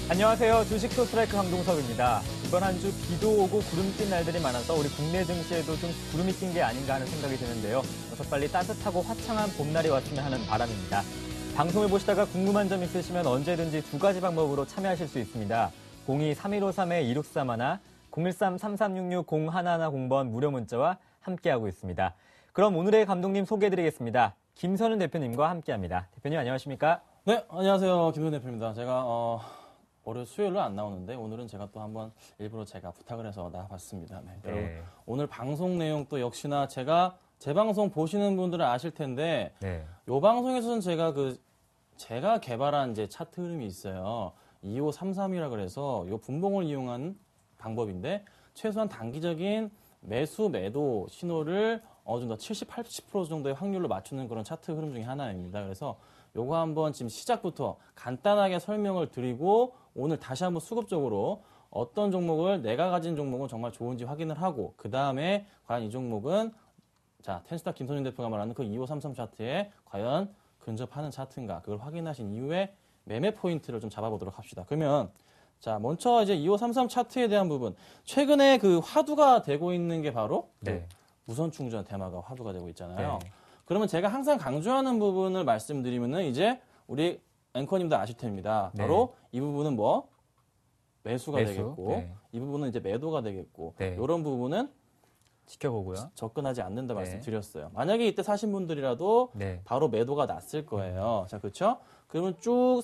안녕하세요. 주식쇼 스트라이크 강동석입니다. 이번 한 주 비도 오고 구름 낀 날들이 많아서 우리 국내 증시에도 좀 구름이 낀 게 아닌가 하는 생각이 드는데요. 어서 빨리 따뜻하고 화창한 봄날이 왔으면 하는 바람입니다. 방송을 보시다가 궁금한 점 있으시면 언제든지 두 가지 방법으로 참여하실 수 있습니다. 02-3153-2631, 013-3366-0110번 무료 문자와 함께하고 있습니다. 그럼 오늘의 감독님 소개해드리겠습니다. 김선은 대표님과 함께합니다. 대표님 안녕하십니까? 네, 안녕하세요. 김선은 대표입니다. 제가 월요일 수요일로 안 나오는데 오늘은 제가 또 한번 일부러 제가 부탁을 해서 나와봤습니다. 네, 네. 여러분 오늘 방송 내용 또 역시나 제가 제 방송 보시는 분들은 아실 텐데 네. 요 방송에서는 제가 개발한 이제 차트 흐름이 있어요. 2533이라 그래서 요 분봉을 이용한 방법인데 최소한 단기적인 매수 매도 신호를 어느 정도 70, 80% 정도의 확률로 맞추는 그런 차트 흐름 중에 하나입니다. 그래서 요거 한번 지금 시작부터 간단하게 설명을 드리고 오늘 다시 한번 수급적으로 어떤 종목을 내가 가진 종목은 정말 좋은지 확인을 하고 그 다음에 과연 이 종목은 자 텐스타 김선윤 대표가 말하는 그 2533 차트에 과연 근접하는 차트인가 그걸 확인하신 이후에 매매 포인트를 좀 잡아보도록 합시다. 그러면 자 먼저 이제 2533 차트에 대한 부분 최근에 그 화두가 되고 있는 게 바로 네. 무선 충전 테마가 화두가 되고 있잖아요. 네. 그러면 제가 항상 강조하는 부분을 말씀드리면은 이제 우리 앵커님도 아실 텐입니다. 바로 이 부분은 뭐 매수가 되겠고 네. 이 부분은 이제 매도가 되겠고 네. 이런 부분은 지켜보고요. 접근하지 않는다 네. 말씀드렸어요. 만약에 이때 사신 분들이라도 네. 바로 매도가 났을 거예요. 자, 그렇죠? 그러면 쭉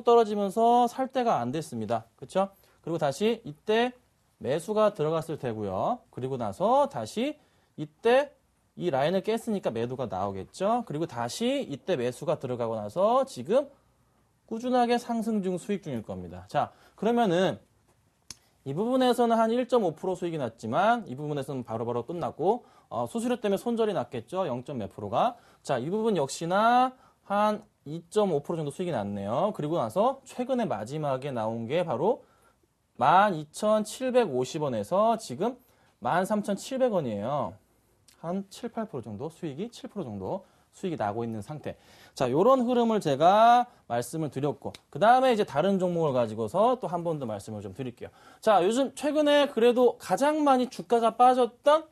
떨어지면서 살 때가 안 됐습니다. 그렇죠? 그리고 다시 이때 매수가 들어갔을 테고요. 그리고 나서 다시 이때 이 라인을 깼으니까 매도가 나오겠죠. 그리고 다시 이때 매수가 들어가고 나서 지금 꾸준하게 상승 중 수익 중일 겁니다. 자, 그러면은 이 부분에서는 한 1.5% 수익이 났지만 이 부분에서는 바로바로 끝났고 수수료 때문에 손절이 났겠죠. 0. 몇 프로가. 자, 이 부분 역시나 한 2.5% 정도 수익이 났네요. 그리고 나서 최근에 마지막에 나온 게 바로 12,750원에서 지금 13,700원이에요. 한 7, 8% 정도 수익이 7% 정도 수익이 나고 있는 상태. 자, 요런 흐름을 제가 말씀을 드렸고 그 다음에 이제 다른 종목을 가지고서 또 한 번 더 말씀을 좀 드릴게요. 자, 요즘 최근에 그래도 가장 많이 주가가 빠졌던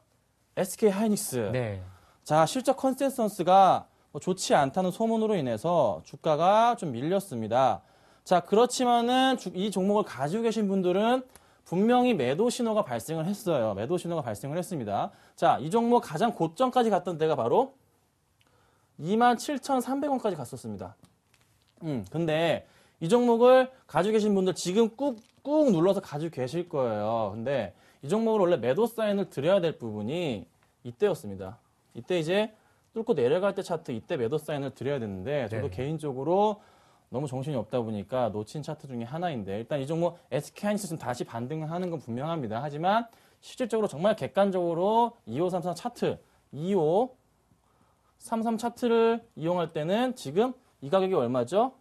SK 하이닉스. 네. 자, 실적 컨센서스가 뭐 좋지 않다는 소문으로 인해서 주가가 좀 밀렸습니다. 자, 그렇지만은 이 종목을 가지고 계신 분들은 분명히 매도 신호가 발생을 했어요. 매도 신호가 발생을 했습니다. 자, 이 종목 가장 고점까지 갔던 데가 바로 27,300원까지 갔었습니다. 근데 이 종목을 가지고 계신 분들 지금 꾹 눌러서 가지고 계실 거예요. 근데 이 종목을 원래 매도 사인을 드려야 될 부분이 이때였습니다. 이때 이제 뚫고 내려갈 때 차트 이때 매도 사인을 드려야 되는데 저도 개인적으로 너무 정신이 없다 보니까 놓친 차트 중에 하나인데 일단 이 종목 SK하이닉스는 다시 반등을 하는 건 분명합니다. 하지만 실질적으로 정말 객관적으로 2533 차트 2533 차트를 이용할 때는 지금 이 가격이 얼마죠?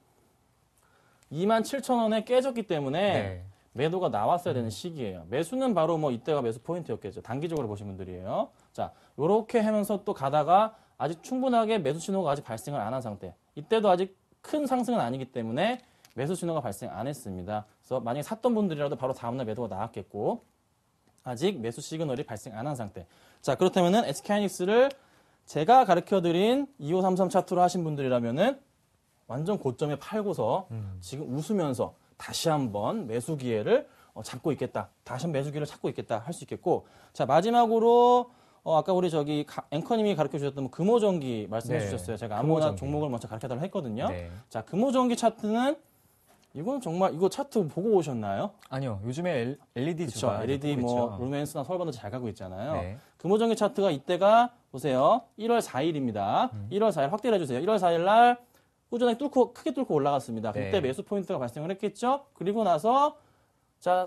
27,000원에 깨졌기 때문에 매도가 나왔어야 되는 시기예요. 매수는 바로 뭐 이때가 매수 포인트였겠죠. 단기적으로 보신 분들이에요. 자, 요렇게 하면서 또 가다가 아직 충분하게 매수 신호가 아직 발생을 안 한 상태. 이때도 아직 큰 상승은 아니기 때문에 매수 신호가 발생 안 했습니다. 그래서 만약에 샀던 분들이라도 바로 다음날 매도가 나왔겠고 아직 매수 시그널이 발생 안 한 상태. 자, 그렇다면은 SK하이닉스를 제가 가르쳐드린 2533 차트로 하신 분들이라면은 완전 고점에 팔고서 지금 웃으면서 다시 한번 매수 기회를 잡고 있겠다. 다시 한번 매수 기회를 찾고 있겠다 할 수 있겠고. 자, 마지막으로 아까 우리 저기 앵커님이 가르쳐 주셨던 금호전기 말씀해 주셨어요. 제가 아무나 종목을 먼저 가르쳐 달라고 했거든요. 자, 금호전기 차트는 이건 정말 이거 차트 보고 오셨나요? 아니요. 요즘에 LED 주가 LED 뭐 루멘스나 서울반도 잘 가고 있잖아요. 네. 금호전기 차트가 이때가 보세요. 1월 4일입니다. 1월 4일 확대를 해주세요. 1월 4일 날 꾸준하게 크게 뚫고 올라갔습니다. 그때 매수 포인트가 발생을 했겠죠. 그리고 나서 자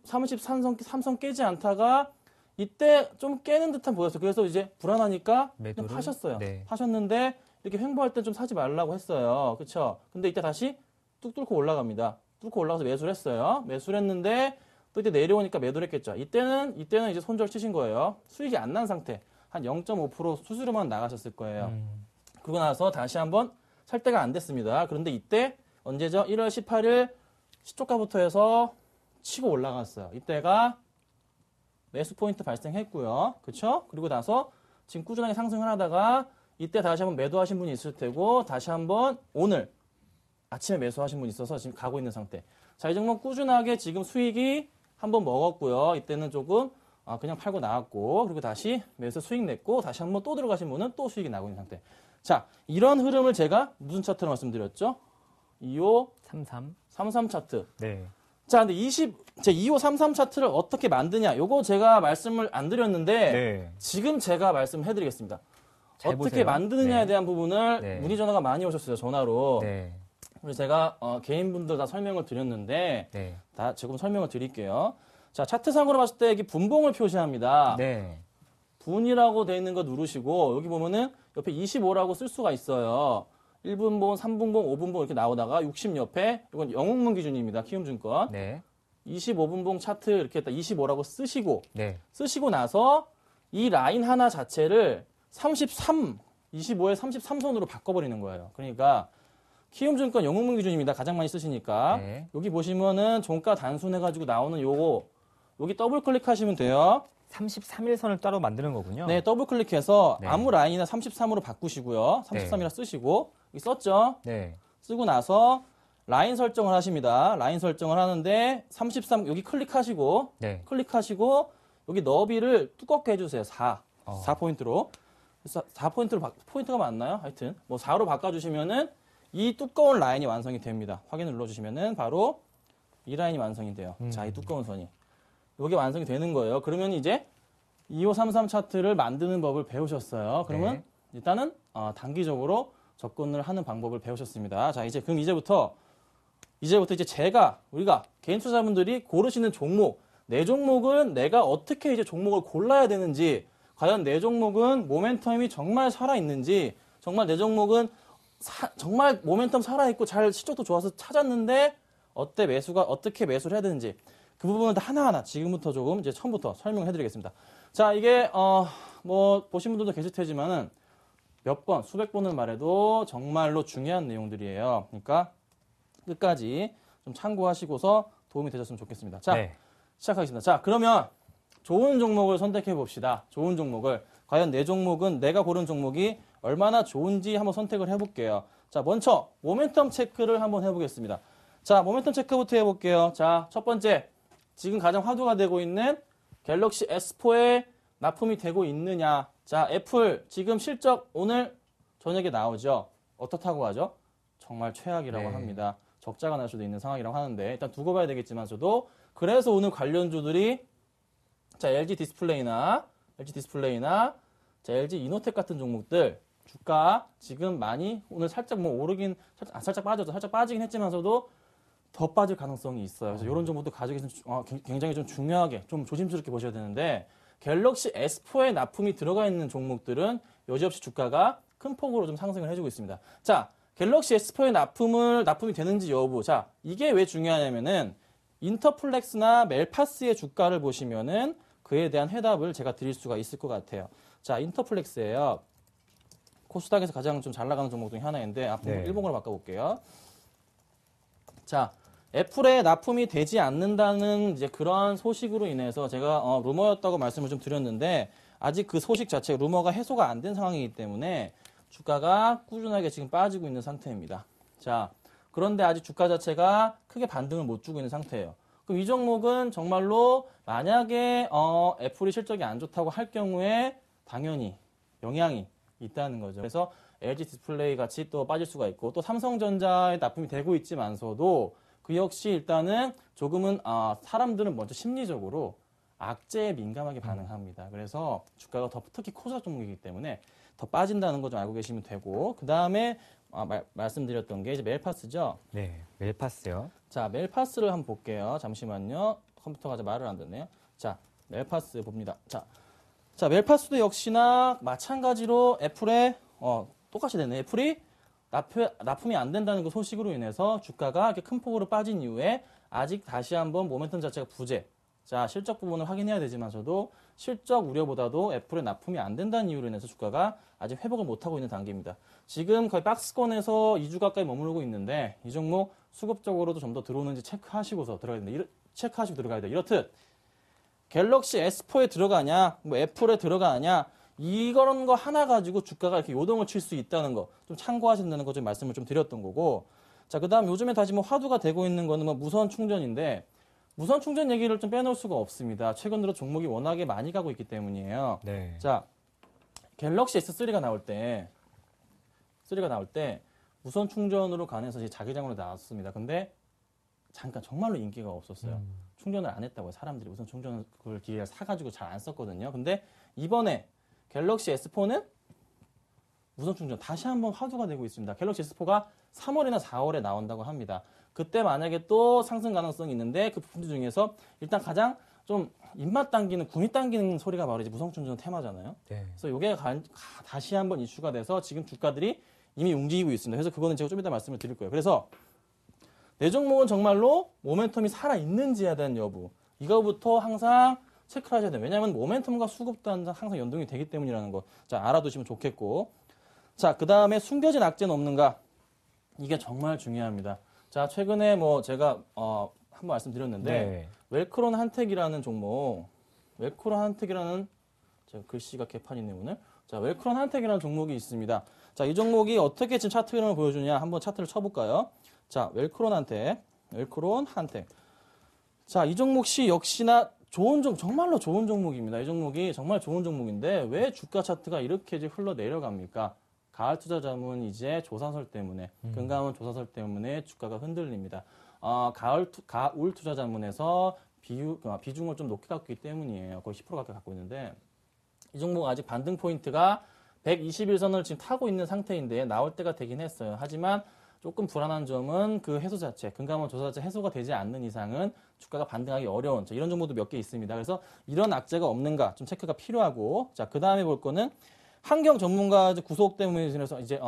33선 깨지 않다가 이때 좀 깨는 듯한 보였어요. 그래서 이제 불안하니까 그냥 파셨어요. 파셨는데 이렇게 횡보할 때 좀 사지 말라고 했어요. 그렇죠? 근데 이때 다시 뚝 뚫고 올라갑니다. 뚫고 올라가서 매수를 했어요. 매수를 했는데 또 이때 내려오니까 매도를 했겠죠. 이때는 이제 손절 치신 거예요. 수익이 안 난 상태. 한 0.5% 수수료만 나가셨을 거예요. 그러고 나서 다시 한번 살 때가 안 됐습니다. 그런데 이때 언제죠? 1월 18일 시초가부터 해서 치고 올라갔어요. 이때가 매수 포인트 발생했고요. 그렇죠? 그리고 나서 지금 꾸준하게 상승을 하다가 이때 다시 한번 매도하신 분이 있을 테고 다시 한번 오늘 아침에 매수하신 분이 있어서 지금 가고 있는 상태. 자, 이 종목 꾸준하게 지금 수익이 한번 먹었고요. 이때는 조금 그냥 팔고 나왔고 그리고 다시 매수 수익 냈고 다시 한번 또 들어가신 분은 또 수익이 나고 있는 상태. 자, 이런 흐름을 제가 무슨 차트로 말씀드렸죠? 2533 차트. 네. 자, 근데 2533 차트를 어떻게 만드냐? 요거 제가 말씀을 안 드렸는데 네. 지금 제가 말씀해 드리겠습니다. 잘 어떻게 보세요. 만드느냐에 네. 대한 부분을 네. 문의 전화가 많이 오셨어요. 전화로. 네. 그래서 제가 개인분들 다 설명을 드렸는데 네. 다 조금 설명을 드릴게요. 자, 차트상으로 봤을 때 여기 분봉을 표시합니다. 네. 분이라고 되어 있는 거 누르시고 여기 보면은 옆에 25라고 쓸 수가 있어요. 1분봉, 3분봉, 5분봉 이렇게 나오다가 60 옆에 이건 영웅문 기준입니다. 키움증권. 네. 25분봉 차트 이렇게 했다 25라고 쓰시고 네. 쓰시고 나서 이 라인 하나 자체를 33, 25에 33선으로 바꿔버리는 거예요. 그러니까 키움증권 영웅문 기준입니다. 가장 많이 쓰시니까. 네. 여기 보시면은 종가 단순해가지고 나오는 요거 여기 더블 클릭하시면 돼요. 33일선을 따로 만드는 거군요. 네, 더블 클릭해서 네. 아무 라인이나 33으로 바꾸시고요. 33이라 쓰시고 여기 썼죠. 네. 쓰고 나서 라인 설정을 하십니다. 라인 설정을 하는데 33 여기 클릭하시고 네. 클릭하시고 여기 너비를 두껍게 해주세요. 4. 어. 4포인트로. 그래서 4포인트로 포인트가 맞나요? 하여튼 뭐 4로 바꿔주시면은 이 두꺼운 라인이 완성이 됩니다. 확인을 눌러주시면은 바로 이 라인이 완성이 돼요. 자, 이 두꺼운 선이. 이게 완성이 되는 거예요. 그러면 이제 2533 차트를 만드는 법을 배우셨어요. 그러면 네. 일단은 단기적으로 접근을 하는 방법을 배우셨습니다. 자, 그럼 이제부터 이제 우리가 개인 투자자분들이 고르시는 종목, 내 종목은 내가 어떻게 이제 종목을 골라야 되는지, 과연 내 종목은 모멘텀이 정말 살아있는지, 정말 내 종목은 정말 모멘텀 살아있고 잘 실적도 좋아서 찾았는데 어떻게 매수를 해야 되는지 그 부분은 하나하나 지금부터 조금 이제 처음부터 설명해 드리겠습니다. 자, 이게 뭐 보신 분들도 계실 테지만은 몇 번, 수백 번을 말해도 정말로 중요한 내용들이에요. 그러니까 끝까지 좀 참고하시고서 도움이 되셨으면 좋겠습니다. 자, 네. 시작하겠습니다. 자, 그러면 좋은 종목을 선택해 봅시다. 좋은 종목을. 과연 내 종목은 내가 고른 종목이 얼마나 좋은지 한번 선택을 해볼게요. 자, 먼저 모멘텀 체크를 한번 해보겠습니다. 자, 모멘텀 체크부터 해볼게요. 자, 첫 번째. 지금 가장 화두가 되고 있는 갤럭시 S4에 납품이 되고 있느냐. 자, 애플 지금 실적 오늘 저녁에 나오죠. 어떻다고 하죠? 정말 최악이라고 네. 합니다. 적자가 날 수도 있는 상황이라고 하는데 일단 두고 봐야 되겠지만 저도 그래서 오늘 관련주들이 자, LG 디스플레이나 자, LG 이노텍 같은 종목들 주가 지금 많이 오늘 살짝 뭐 오르긴 살짝 빠졌죠. 살짝 빠지긴 했지만서도 더 빠질 가능성이 있어요. 그래서 이런 정보도 가지고 계시면 굉장히 좀 중요하게 좀 조심스럽게 보셔야 되는데 갤럭시 S4에 납품이 들어가 있는 종목들은 여지없이 주가가 큰 폭으로 좀 상승을 해주고 있습니다. 자, 갤럭시 S4에 납품이 되는지 여부. 자, 이게 왜 중요하냐면은 인터플렉스나 멜파스의 주가를 보시면은 그에 대한 해답을 제가 드릴 수가 있을 것 같아요. 자, 인터플렉스예요. 코스닥에서 가장 좀 잘 나가는 종목 중에 하나인데 앞으로 네. 일본어로 바꿔볼게요. 자, 애플에 납품이 되지 않는다는 이제 그런 소식으로 인해서 제가 루머였다고 말씀을 좀 드렸는데 아직 그 소식 자체 루머가 해소가 안 된 상황이기 때문에 주가가 꾸준하게 지금 빠지고 있는 상태입니다. 자, 그런데 아직 주가 자체가 크게 반등을 못 주고 있는 상태예요. 그럼 이 종목은 정말로 만약에 애플이 실적이 안 좋다고 할 경우에 당연히 영향이 있다는 거죠. 그래서 LG 디스플레이 같이 또 빠질 수가 있고 또 삼성전자에 납품이 되고 있지만서도 그 역시 일단은 조금은 사람들은 먼저 심리적으로 악재에 민감하게 반응합니다. 그래서 주가가 특히 코스닥 종목이기 때문에 더 빠진다는 거 좀 알고 계시면 되고 그 다음에 말씀드렸던 게 이제 멜파스죠. 네. 멜파스요. 자, 멜파스를 한번 볼게요. 잠시만요. 컴퓨터가 아직 말을 안 듣네요. 자, 멜파스 봅니다. 자, 멜파스도 역시나 마찬가지로 애플에 똑같이 됐네. 애플이 납품이 안 된다는 그 소식으로 인해서 주가가 이렇게 큰 폭으로 빠진 이후에 아직 다시 한번 모멘텀 자체가 부재. 자, 실적 부분을 확인해야 되지만서도 실적 우려보다도 애플의 납품이 안 된다는 이유로 인해서 주가가 아직 회복을 못하고 있는 단계입니다. 지금 거의 박스권에서 2주 가까이 머무르고 있는데 이 종목 수급적으로도 좀 더 들어오는지 체크하시고서 들어가야 된다. 체크하시고 들어가야 돼. 이렇듯 갤럭시 S4에 들어가냐, 뭐 애플에 들어가냐, 이런 거 하나 가지고 주가가 이렇게 요동을 칠 수 있다는 거 좀 참고하신다는 거 좀 말씀을 좀 드렸던 거고. 자, 그다음 요즘에 다시 뭐 화두가 되고 있는 거는 뭐 무선 충전인데 무선 충전 얘기를 좀 빼놓을 수가 없습니다. 최근 들어 종목이 워낙에 많이 가고 있기 때문이에요. 네. 자, 갤럭시 S3가 나올 때 무선 충전으로 관해서 이제 자기장으로 나왔습니다. 근데 잠깐 정말로 인기가 없었어요. 충전을 안 했다고요. 사람들이 무선 충전을 기계를 사가지고 잘 안 썼거든요. 근데 이번에 갤럭시 S4는 무선 충전 다시 한번 화두가 되고 있습니다. 갤럭시 S4가 3월이나 4월에 나온다고 합니다. 그때 만약에 또 상승 가능성이 있는데 그 부분들 중에서 일단 가장 좀 입맛 당기는, 구미 당기는 소리가 바로 이제 무선 충전 테마잖아요. 네. 그래서 이게 다시 한번 이슈가 돼서 지금 주가들이 이미 움직이고 있습니다. 그래서 그거는 제가 좀 이따 말씀을 드릴 거예요. 그래서 내 종목은 정말로 모멘텀이 살아있는지에 대한 여부, 이거부터 항상 체크를 하셔야 돼요. 왜냐하면 모멘텀과 수급도 항상 연동이 되기 때문이라는 거. 자, 알아두시면 좋겠고. 자, 그 다음에 숨겨진 악재는 없는가? 이게 정말 중요합니다. 자, 최근에 뭐 제가 한번 말씀드렸는데 네. 웰크론 한택이라는 종목, 웰크론 한택이라는 제가 글씨가 개판이네요 오늘. 자, 웰크론 한택이라는 종목이 있습니다. 자, 이 종목이 어떻게 지금 차트 흐름을 보여주냐? 한번 차트를 쳐볼까요? 자, 웰크론 한택. 자, 이 종목 역시나 정말로 좋은 종목입니다. 이 종목이 정말 좋은 종목인데 왜 주가 차트가 이렇게 이제 흘러 내려갑니까? 가을 투자 자문 이제 조사설 때문에, 금감원 조사설 때문에 주가가 흔들립니다. 가을 투자 자문에서 비중을 좀 높게 갖고 있기 때문이에요. 거의 10% 가까이 갖고 있는데, 이 종목 아직 반등 포인트가 121선을 지금 타고 있는 상태인데, 나올 때가 되긴 했어요. 하지만 조금 불안한 점은 그 해소 자체, 금감원 조사 자체 해소가 되지 않는 이상은 주가가 반등하기 어려운, 이런 종목도 몇 개 있습니다. 그래서 이런 악재가 없는가 좀 체크가 필요하고, 자, 그 다음에 볼 거는 환경 전문가 구속 때문에 인해서 이제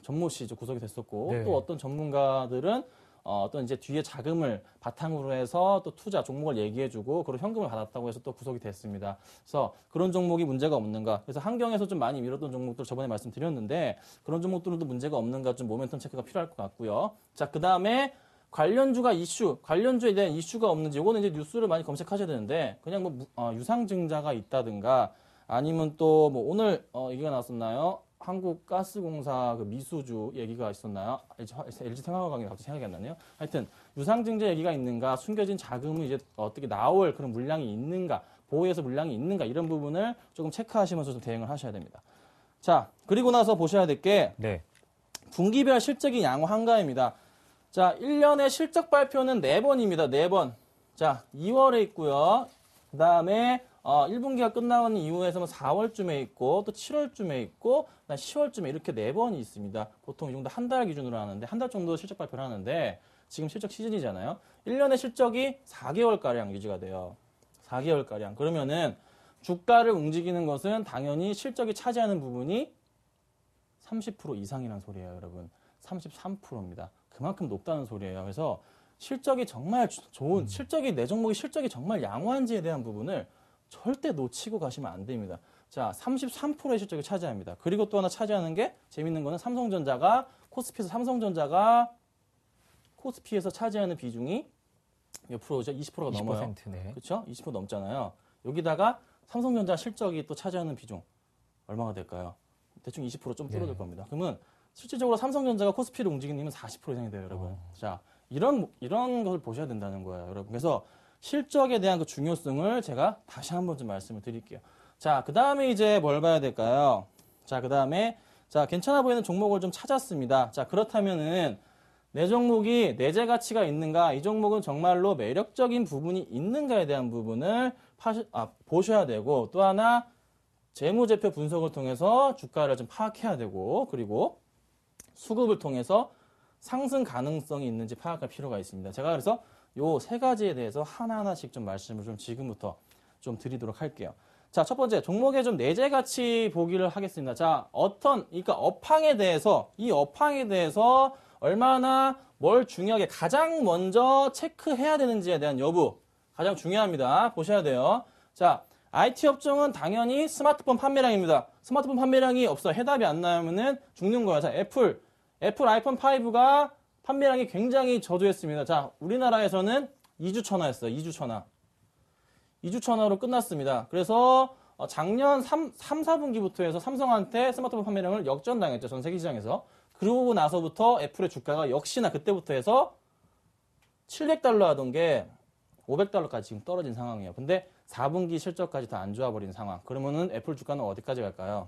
전모 씨 구속이 됐었고, 네. 또 어떤 전문가들은 어떤 이제 뒤에 자금을 바탕으로 해서 또 투자 종목을 얘기해주고 그리고 현금을 받았다고 해서 또 구속이 됐습니다. 그래서 그런 종목이 문제가 없는가? 그래서 환경에서 좀 많이 밀었던 종목들 저번에 말씀드렸는데 그런 종목들도 문제가 없는가? 좀 모멘텀 체크가 필요할 것 같고요. 자, 그 다음에 관련주에 대한 이슈가 없는지, 이거는 이제 뉴스를 많이 검색하셔야 되는데 그냥 뭐 유상증자가 있다든가. 아니면 또 뭐 오늘 얘기가 나왔었나요? 한국가스공사 그 미수주 얘기가 있었나요? LG 생활관계 갑자기 생각이 안 나네요. 하여튼 유상증자 얘기가 있는가, 숨겨진 자금은 이제 어떻게 나올 그런 물량이 있는가, 보호해서 물량이 있는가, 이런 부분을 조금 체크하시면서 좀 대응을 하셔야 됩니다. 자, 그리고 나서 보셔야 될 게 네. 분기별 실적이 양호 한가입니다. 자, 1년의 실적 발표는 4번입니다. 4번. 자, 2월에 있고요. 그 다음에 1분기가 끝나는 이후에서 4월쯤에 있고 또 7월쯤에 있고 10월쯤에 이렇게 4번이 있습니다. 보통 이 정도 한 달 기준으로 하는데 한 달 정도 실적 발표를 하는데 지금 실적 시즌이잖아요. 1년의 실적이 4개월가량 유지가 돼요. 4개월가량. 그러면은 주가를 움직이는 것은 당연히 실적이 차지하는 부분이 30% 이상이라는 소리예요, 여러분. 33%입니다. 그만큼 높다는 소리예요. 그래서 실적이 정말 좋은, 내 종목의 실적이 정말 양호한지에 대한 부분을 절대 놓치고 가시면 안 됩니다. 자, 33%의 실적을 차지합니다. 그리고 또 하나 차지하는 게 재밌는 거는 코스피에서 차지하는 비중이 몇 프로죠? 20%가 넘어요. 20%네. 그렇죠? 20% 넘잖아요. 여기다가 삼성전자 실적이 또 차지하는 비중 얼마가 될까요? 대충 20%좀 줄어들 겁니다. 그러면 실질적으로 삼성전자가 코스피를 움직이는 힘은 40% 이상이 돼요, 여러분. 자, 이런 것을 보셔야 된다는 거예요, 여러분. 그래서 실적에 대한 그 중요성을 제가 다시 한번 좀 말씀을 드릴게요. 자, 그 다음에 이제 뭘 봐야 될까요? 자, 그 다음에, 자, 괜찮아 보이는 종목을 좀 찾았습니다. 자, 그렇다면은, 내 종목이 내재 가치가 있는가, 이 종목은 정말로 매력적인 부분이 있는가에 대한 부분을 보셔야 되고, 또 하나, 재무제표 분석을 통해서 주가를 좀 파악해야 되고, 그리고 수급을 통해서 상승 가능성이 있는지 파악할 필요가 있습니다. 제가 그래서 요 세 가지에 대해서 하나하나씩 좀 말씀을 좀 지금부터 좀 드리도록 할게요. 자, 첫 번째, 종목의 좀 내재 가치 보기를 하겠습니다. 자, 그러니까 업황에 대해서, 이 업황에 대해서 얼마나 뭘 중요하게 가장 먼저 체크해야 되는지에 대한 여부, 가장 중요합니다. 보셔야 돼요. 자, IT 업종은 당연히 스마트폰 판매량입니다. 스마트폰 판매량이 없어 해답이 안 나오면은 죽는 거예요. 자, 애플 아이폰 5가 판매량이 굉장히 저조했습니다. 자, 우리나라에서는 2주 천하였어요. 2주 천하. 2주 천하로 끝났습니다. 그래서 작년 3, 4분기부터 해서 삼성한테 스마트폰 판매량을 역전당했죠. 전 세계 시장에서. 그러고 나서부터 애플의 주가가 역시나 그때부터 해서 700달러 하던 게 500달러까지 지금 떨어진 상황이에요. 근데 4분기 실적까지 다 안 좋아버린 상황. 그러면은 애플 주가는 어디까지 갈까요?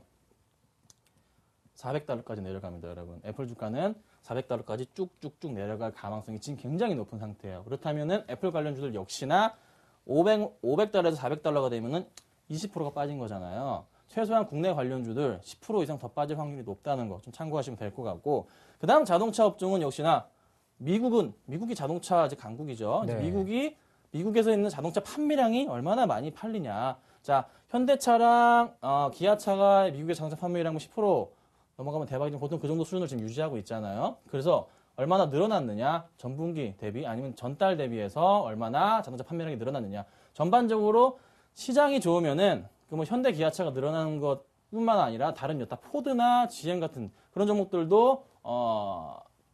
400달러까지 내려갑니다, 여러분. 애플 주가는 400달러까지 쭉쭉쭉 내려갈 가능성이 지금 굉장히 높은 상태예요. 그렇다면은 애플 관련주들 역시나 500달러에서 400달러가 되면은 20%가 빠진 거잖아요. 최소한 국내 관련주들 10% 이상 더 빠질 확률이 높다는 거 좀 참고하시면 될 것 같고, 그 다음 자동차 업종은 역시나 미국이 자동차 이제 강국이죠. 네. 미국에서 있는 자동차 판매량이 얼마나 많이 팔리냐. 자, 현대차랑 기아차가 미국의 자동차 판매량 10% 넘어가면 대박이지만 보통 그 정도 수준을 지금 유지하고 있잖아요. 그래서 얼마나 늘어났느냐, 전분기 대비 아니면 전달 대비해서 얼마나 자동차 판매량이 늘어났느냐. 전반적으로 시장이 좋으면은 그 뭐 현대 기아차가 늘어나는 것뿐만 아니라 다른 여타 포드나 GM 같은 그런 종목들도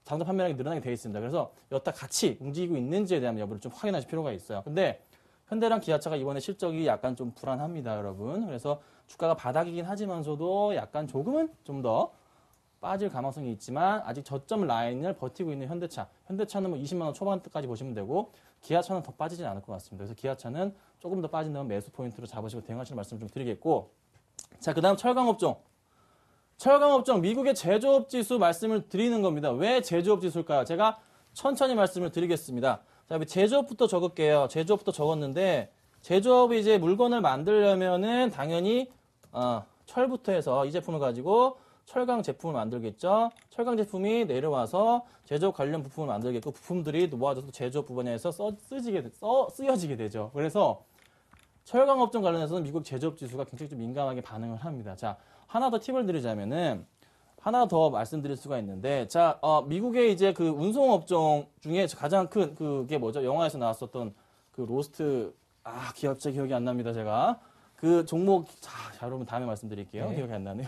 자동차 판매량이 늘어나게 되어 있습니다. 그래서 여타 같이 움직이고 있는지에 대한 여부를 좀 확인하실 필요가 있어요. 근데 현대랑 기아차가 이번에 실적이 약간 좀 불안합니다, 여러분. 그래서 주가가 바닥이긴 하지만서도 약간 조금은 좀 더 빠질 가능성이 있지만 아직 저점 라인을 버티고 있는 현대차는 뭐 20만 원 초반대까지 보시면 되고 기아차는 더 빠지진 않을 것 같습니다. 그래서 기아차는 조금 더 빠진다면 매수 포인트로 잡으시고 대응하시는 말씀을 좀 드리겠고, 자, 그다음 철강업종 미국의 제조업 지수 말씀을 드리는 겁니다. 왜 제조업 지수일까요? 제가 천천히 말씀을 드리겠습니다. 자, 제조업부터 적을게요. 제조업부터 적었는데 제조업이 이제 물건을 만들려면은 당연히 철부터 해서 이 제품을 가지고 철강 제품을 만들겠죠. 철강 제품이 내려와서 제조업 관련 부품을 만들겠고 부품들이 모아져서 제조업 부분에서 쓰여지게 되죠. 그래서 철강 업종 관련해서는 미국 제조업 지수가 굉장히 좀 민감하게 반응을 합니다. 자, 하나 더 팁을 드리자면은 하나 더 말씀드릴 수가 있는데, 자, 미국의 이제 그 운송 업종 중에 가장 큰 그게 뭐죠? 영화에서 나왔었던 그 로스트, 기억이 안 납니다, 제가. 그 종목, 자, 여러분 다음에 말씀드릴게요. 네. 기억이 안 나네요.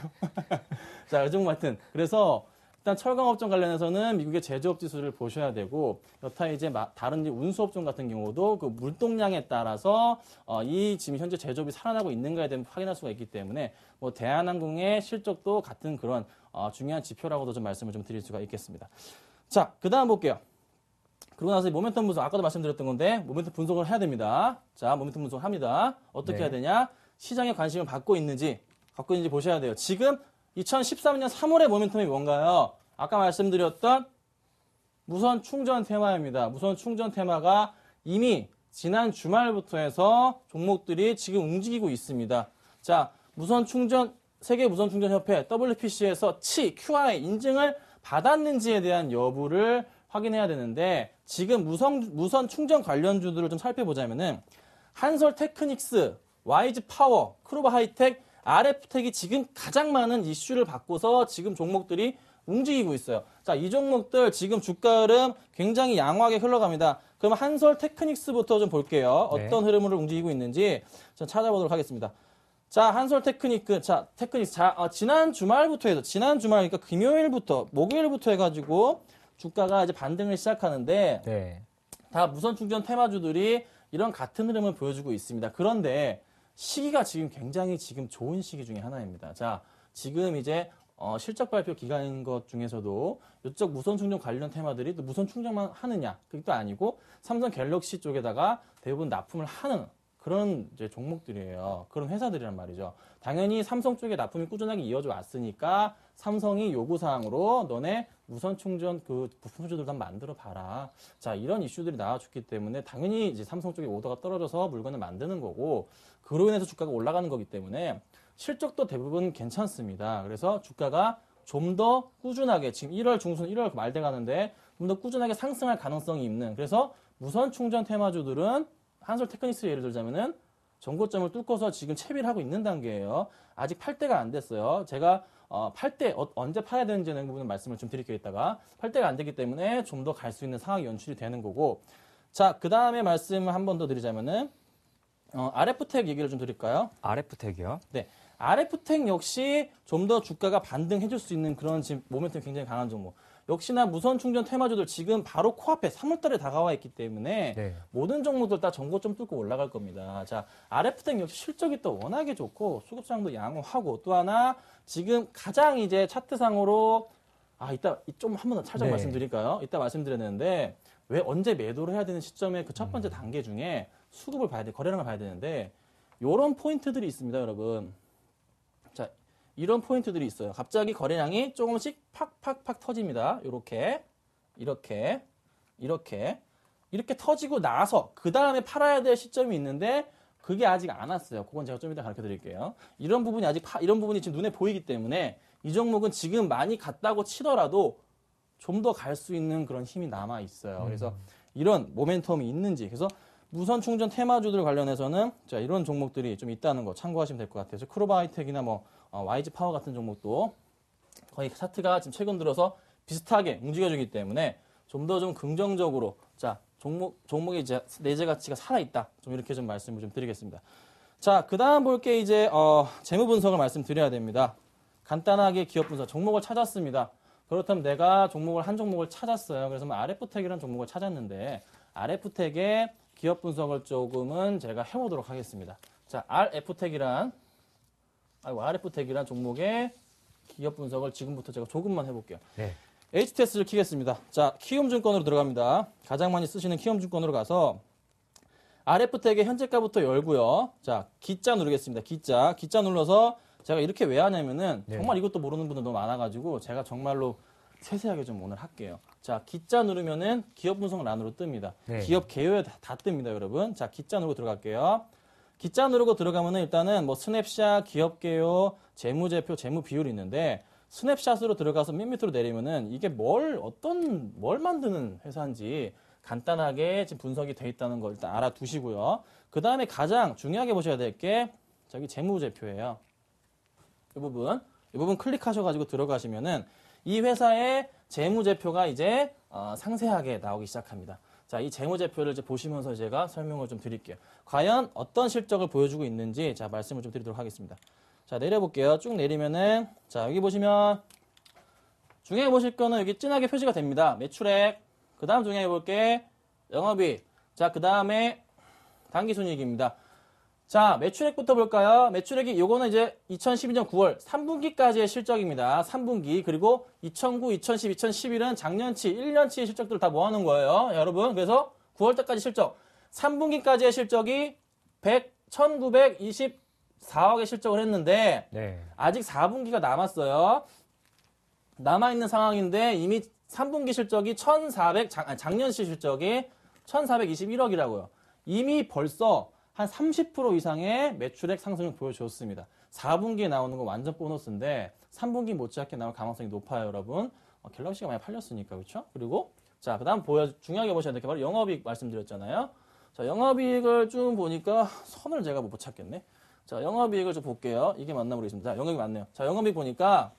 자, 그 종목 하여튼. 그래서 일단 철강업종 관련해서는 미국의 제조업 지수를 보셔야 되고, 여타 이제 다른 운수업종 같은 경우도 그 물동량에 따라서 이 지금 현재 제조업이 살아나고 있는가에 대해 확인할 수가 있기 때문에 뭐 대한항공의 실적도 같은 그런 중요한 지표라고도 좀 말씀을 좀 드릴 수가 있겠습니다. 자, 그 다음 볼게요. 그러고 나서 모멘텀 분석, 아까도 말씀드렸던 건데 모멘텀 분석을 해야 됩니다. 자, 모멘텀 분석을 합니다. 어떻게 네. 해야 되냐? 시장에 관심을 갖고 있는지 보셔야 돼요. 지금 2013년 3월의 모멘텀이 뭔가요? 아까 말씀드렸던 무선 충전 테마입니다. 무선 충전 테마가 이미 지난 주말부터 해서 종목들이 지금 움직이고 있습니다. 자, 세계 무선 충전 협회 WPC에서 QI 인증을 받았는지에 대한 여부를 확인해야 되는데, 지금 무선 충전 관련주들을 좀 살펴보자면은 한솔 테크닉스, 와이즈 파워, 크루바 하이텍, RF텍이 지금 가장 많은 이슈를 받고서 지금 종목들이 움직이고 있어요. 자, 이 종목들 지금 주가 흐름 굉장히 양호하게 흘러갑니다. 그럼 한솔 테크닉스부터 좀 볼게요. 네. 어떤 흐름으로 움직이고 있는지 좀 찾아보도록 하겠습니다. 자, 한솔 테크닉스. 지난 주말부터 그러니까 목요일부터 해가지고 주가가 이제 반등을 시작하는데, 네. 다 무선 충전 테마주들이 이런 같은 흐름을 보여주고 있습니다. 그런데 시기가 지금 굉장히 지금 좋은 시기 중에 하나입니다. 자, 지금 이제 실적 발표 기간인 것 중에서도 이쪽 무선 충전 관련 테마들이 또 무선 충전만 하느냐, 그게 또 아니고 삼성 갤럭시 쪽에다가 대부분 납품을 하는 그런 이제 종목들이에요. 그런 회사들이란 말이죠. 당연히 삼성 쪽에 납품이 꾸준하게 이어져 왔으니까 삼성이 요구사항으로 너네 무선 충전 그 부품 수주들 한번 만들어 봐라. 자, 이런 이슈들이 나와줬기 때문에 당연히 이제 삼성 쪽에 오더가 떨어져서 물건을 만드는 거고, 그로 인해서 주가가 올라가는 거기 때문에 실적도 대부분 괜찮습니다. 그래서 주가가 좀 더 꾸준하게 지금 1월 중순, 1월 말 돼 가는데 좀 더 꾸준하게 상승할 가능성이 있는, 그래서 무선 충전 테마주들은 한솔 테크닉스 예를 들자면은 전고점을 뚫고서 지금 채비를 하고 있는 단계예요. 아직 팔 때가 안 됐어요. 제가 팔 때 언제 팔아야 되는지는 부분은 말씀을 좀 드릴게요. 이따가 팔 때가 안 되기 때문에 좀 더 갈 수 있는 상황이 연출이 되는 거고, 자, 그 다음에 말씀을 한 번 더 드리자면은, RF텍 얘기를 좀 드릴까요? RF텍이요? 네. RF텍 역시 좀 더 주가가 반등해줄 수 있는 그런 지금 모멘텀이 굉장히 강한 종목. 역시나 무선 충전 테마주들 지금 바로 코앞에 3월달에 다가와 있기 때문에 네. 모든 종목들 다 전고 좀 뚫고 올라갈 겁니다. 자, RF텍 역시 실적이 또 워낙에 좋고 수급상도 양호하고 또 하나 지금 가장 이제 차트상으로 이따 좀 한 번 더 살짝 네. 말씀드릴까요? 이따 말씀드렸는데 왜 언제 매도를 해야 되는 시점에 그 첫 번째 단계 중에 수급을 봐야 돼, 거래량을 봐야 되는데 요런 포인트들이 있습니다, 여러분. 자, 이런 포인트들이 있어요. 갑자기 거래량이 조금씩 팍팍팍 터집니다. 이렇게 터지고 나서 그 다음에 팔아야 될 시점이 있는데 그게 아직 안 왔어요. 그건 제가 좀 이따 가르쳐 드릴게요. 이런 부분이 이런 부분이 지금 눈에 보이기 때문에 이 종목은 지금 많이 갔다고 치더라도 좀 더 갈 수 있는 그런 힘이 남아 있어요. 그래서 이런 모멘텀이 있는지, 그래서 무선 충전 테마주들 관련해서는 자, 이런 종목들이 좀 있다는 거 참고하시면 될 것 같아요. 크로바 하이텍이나 YG 파워 같은 종목도 거의 차트가 지금 최근 들어서 비슷하게 움직여주기 때문에 좀 더 좀 긍정적으로 자, 종목의 이제 내재 가치가 살아있다. 좀 이렇게 좀 말씀을 좀 드리겠습니다. 자, 그 다음 볼 게 이제, 재무 분석을 말씀드려야 됩니다. 간단하게 기업 분석, 종목을 찾았습니다. 그렇다면 내가 한 종목을 찾았어요. 그래서 RF텍이라는 종목을 찾았는데, RF텍의 기업 분석을 조금은 제가 해보도록 하겠습니다. 자, RF텍이란 종목의 기업 분석을 지금부터 제가 조금만 해볼게요. 네. HTS를 키겠습니다. 자, 키움증권으로 들어갑니다. 가장 많이 쓰시는 키움증권으로 가서 RF텍의 현재가부터 열고요. 자, 기자 누르겠습니다. 기자 눌러서 제가 이렇게 왜 하냐면은 네. 정말 이것도 모르는 분들 너무 많아가지고 제가 정말로 세세하게 좀 오늘 할게요. 자, 기자 누르면은 기업 분석 란으로 뜹니다. 네. 기업 개요에 다 뜹니다, 여러분. 자, 기자 누르고 들어갈게요. 기자 누르고 들어가면은 일단은 스냅샷, 기업 개요, 재무제표, 재무 비율이 있는데 스냅샷으로 들어가서 맨 밑으로 내리면은 이게 뭘 만드는 회사인지 간단하게 지금 분석이 돼 있다는 걸 일단 알아두시고요. 그 다음에 가장 중요하게 보셔야 될 게 저기 재무제표예요. 이 부분 클릭하셔가지고 들어가시면은 이 회사의 재무제표가 이제 상세하게 나오기 시작합니다. 자, 이 재무제표를 이제 보시면서 제가 설명을 좀 드릴게요. 과연 어떤 실적을 보여주고 있는지 자, 말씀을 좀 드리도록 하겠습니다. 자, 내려볼게요. 쭉 내리면은 자, 여기 보시면 중요해 보실 거는 여기 진하게 표시가 됩니다. 매출액. 그 다음 중요해 볼 게 영업이익. 자, 그 다음에 당기순이익입니다. 자, 매출액부터 볼까요? 매출액이 요거는 이제 2012년 9월 3분기까지의 실적입니다. 3분기. 그리고 2009, 2010, 2011은 작년치, 1년치의 실적들을 다 모아놓은 거예요. 여러분. 그래서 9월 때까지 실적. 3분기까지의 실적이 1924억의 실적을 했는데 네. 아직 4분기가 남았어요. 남아있는 상황인데 이미 3분기 실적이 작년시 실적이 1421억이라고요. 이미 벌써 한 30% 이상의 매출액 상승을 보여줬습니다. 4분기에 나오는 건 완전 보너스인데 3분기 못지않게 나올 가능성이 높아요, 여러분. 갤럭시가 많이 팔렸으니까, 그렇죠? 그리고 자, 그다음 중요하게 보셔야 될 게 바로 영업이익 말씀드렸잖아요. 자, 영업이익을 좀 보니까 선을 제가 못 찾겠네. 자, 영업이익을 좀 볼게요. 이게 맞나 모르겠습니다. 자, 영업이익 맞네요. 자, 영업이익 보니까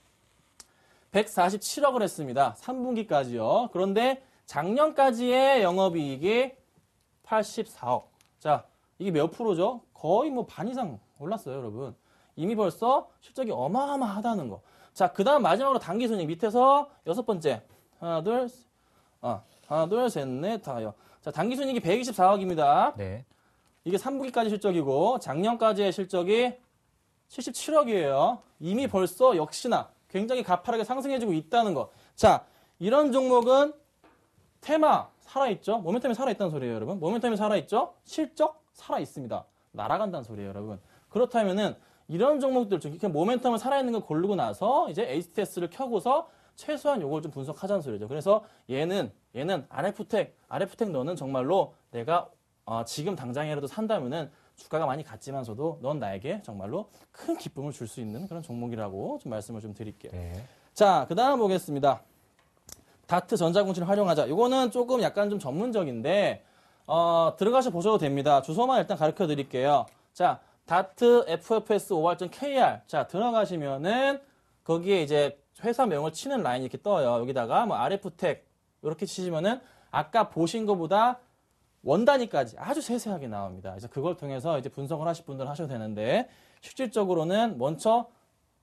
147억을 했습니다. 3분기까지요. 그런데 작년까지의 영업이익이 84억. 자, 이게 몇 프로죠? 거의 반 이상 올랐어요, 여러분. 이미 벌써 실적이 어마어마하다는 거. 자, 그 다음 마지막으로 당기순이익 밑에서 6번째. 하나, 둘, 셋, 넷, 다요. 자, 당기순이익이 124억입니다. 네. 이게 3분기까지 실적이고 작년까지의 실적이 77억이에요. 이미 벌써 역시나 굉장히 가파르게 상승해지고 있다는 거. 자, 이런 종목은 테마 살아있죠? 모멘텀이 살아있다는 소리예요, 여러분. 모멘텀이 살아있죠? 실적 살아있습니다. 날아간다는 소리예요, 여러분. 그렇다면은 이런 종목들 중 이렇게 모멘텀을 살아있는 걸 고르고 나서 이제 HTS를 켜고서 최소한 요걸 좀 분석하자는 소리죠. 그래서 얘는 RF텍 너는 정말로 내가 지금 당장이라도 산다면은 주가가 많이 갔지만서도 넌 나에게 정말로 큰 기쁨을 줄 수 있는 그런 종목이라고 좀 말씀을 좀 드릴게요. 네. 자, 그 다음 보겠습니다. 다트 전자공치를 활용하자. 이거는 조금 약간 좀 전문적인데 들어가서 보셔도 됩니다. 주소만 일단 가르쳐 드릴게요. 자, 다트 ffs5r.kr. 자, 들어가시면은 거기에 이제 회사 명을 치는 라인이 이렇게 떠요. 여기다가 RF텍 이렇게 치시면은 아까 보신 것보다 원 단위까지 아주 세세하게 나옵니다. 그래서 그걸 통해서 이제 분석을 하실 분들은 하셔도 되는데 실질적으로는 먼저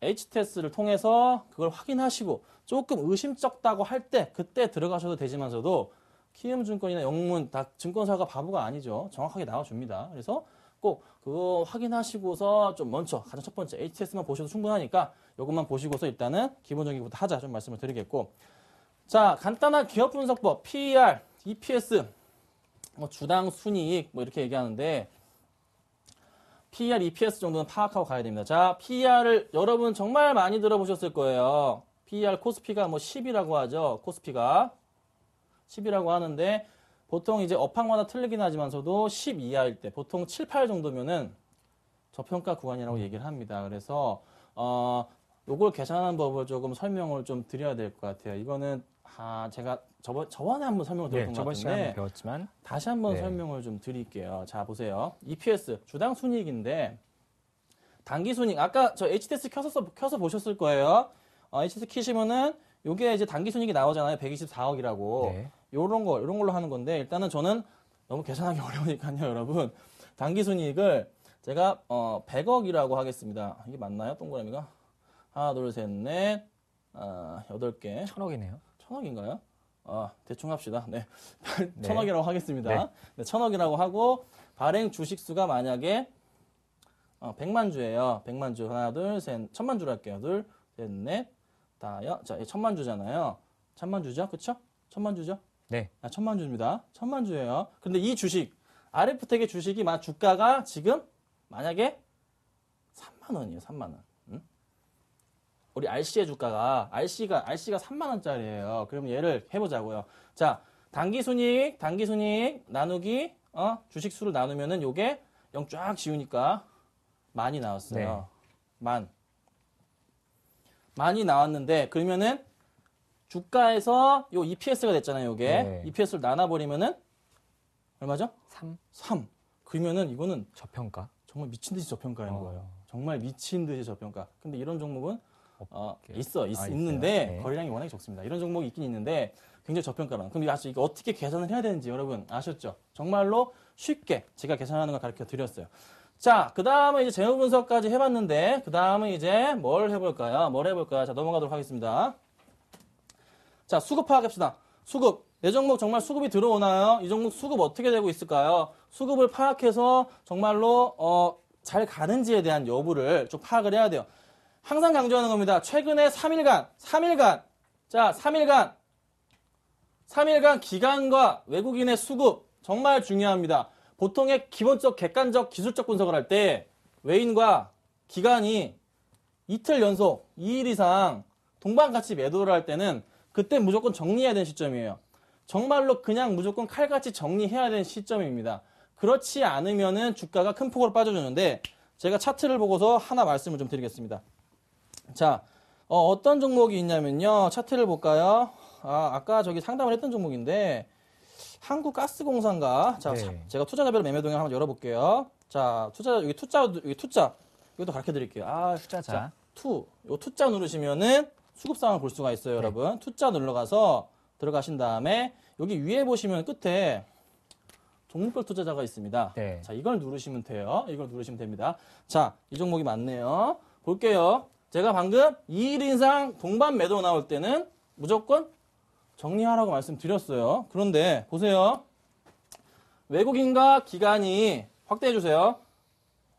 HTS를 통해서 그걸 확인하시고 조금 의심쩍다고 할 때 그때 들어가셔도 되지만서도 키움증권이나 영문 다 증권사가 바보가 아니죠. 정확하게 나와줍니다. 그래서 꼭 그거 확인하시고서 좀 먼저 가장 첫 번째 HTS만 보셔도 충분하니까 이것만 보시고서 일단은 기본적인 것부터 하자 좀 말씀을 드리겠고 자 간단한 기업 분석법 PER, EPS 뭐 주당 순이익 뭐 이렇게 얘기하는데 PER, EPS 정도는 파악하고 가야 됩니다. 자, PER을 여러분 정말 많이 들어보셨을 거예요. PER 코스피가 뭐 10이라고 하죠. 코스피가 10이라고 하는데 보통 이제 업황마다 틀리긴 하지만서도 10 이하일 때 보통 7, 8 정도면은 저평가 구간이라고 얘기를 합니다. 그래서 요걸 계산하는 법을 조금 설명을 좀 드려야 될 것 같아요. 이거는 제가 저번에 한번 설명을 드렸던 것 저번 같은데 시간에 배웠지만 다시 한번 네. 설명을 좀 드릴게요. 자, 보세요. EPS, 주당 순이익인데, 단기 순이익, 아까 저 HTS 켜서 보셨을 거예요. HTS 키시면은, 요게 이제 단기 순이익이 나오잖아요. 124억이라고. 네. 요런 걸로 하는 건데, 일단은 저는 너무 계산하기 어려우니까요, 여러분. 단기 순이익을 제가, 100억이라고 하겠습니다. 이게 맞나요? 동그라미가? 하나, 둘, 셋, 넷, 8개. 1,000억이네요. 1,000억인가요? 대충 합시다. 네. 네. 1,000억이라고 하겠습니다. 네. 네, 1,000억이라고 하고, 발행 주식수가 만약에, 100만 주예요. 100만 주. 하나, 둘, 셋, 1,000만 주로 할게요. 둘, 셋, 넷, 다섯. 자, 1,000만 주잖아요. 1,000만 주죠? 그쵸? 1,000만 주죠? 네. 1,000만 주입니다. 1,000만 주예요. 근데 이 주식, RF텍의 주식이 주가가 지금 만약에 3만 원이에요. 3만 원. 우리 RC의 주가가 RC가 3만 원짜리예요. 그러면 얘를 해보자고요. 자, 단기 순이익 나누기 주식 수를 나누면은 요게 0 쫙 지우니까 만이 나왔어요. 만이 나왔는데 그러면은 주가에서 요 EPS가 됐잖아요. 요게 네. EPS를 나눠버리면은 얼마죠? 3 그러면은 이거는 저평가. 정말 미친 듯이 저평가인 거예요. 정말 미친 듯이 저평가. 근데 이런 종목은 있는데 네. 거래량이 워낙에 적습니다. 이런 종목이 있긴 있는데 굉장히 저평가라는. 그럼 이거 어떻게 계산을 해야 되는지 여러분 아셨죠? 정말로 쉽게 제가 계산하는 걸 가르쳐 드렸어요. 자, 그 다음에 이제 재무 분석까지 해봤는데 그 다음에 이제 뭘 해볼까요? 자, 넘어가도록 하겠습니다. 자, 수급 파악합시다. 수급. 내 종목 정말 수급이 들어오나요? 이 종목 수급 어떻게 되고 있을까요? 수급을 파악해서 정말로 잘 가는지에 대한 여부를 좀 파악을 해야 돼요. 항상 강조하는 겁니다. 최근에 3일간, 자, 3일간 기관과 외국인의 수급 정말 중요합니다. 보통의 기본적, 객관적, 기술적 분석을 할 때 외인과 기관이 이틀 연속 2일 이상 동반같이 매도를 할 때는 그때 무조건 정리해야 되는 시점이에요. 정말로 그냥 무조건 칼같이 정리해야 되는 시점입니다. 그렇지 않으면은 주가가 큰 폭으로 빠져주는데 제가 차트를 보고서 하나 말씀을 좀 드리겠습니다. 자, 어떤 종목이 있냐면요. 차트를 볼까요? 아까 저기 상담을 했던 종목인데, 한국가스공사인가? 자, 네. 제가 투자자별 매매 동향 한번 열어볼게요. 자, 여기 투자, 이것도 가르쳐 드릴게요. 투자자. 자, 요 투자 누르시면은 수급 상황을 볼 수가 있어요, 여러분. 투자 눌러가서 들어가신 다음에, 여기 위에 보시면 끝에 종목별 투자자가 있습니다. 네. 자, 이걸 누르시면 돼요. 이걸 누르시면 됩니다. 자, 이 종목이 맞네요. 볼게요. 제가 방금 2일 이상 동반 매도 나올 때는 무조건 정리하라고 말씀드렸어요. 그런데 보세요. 외국인과 기관이 확대해 주세요.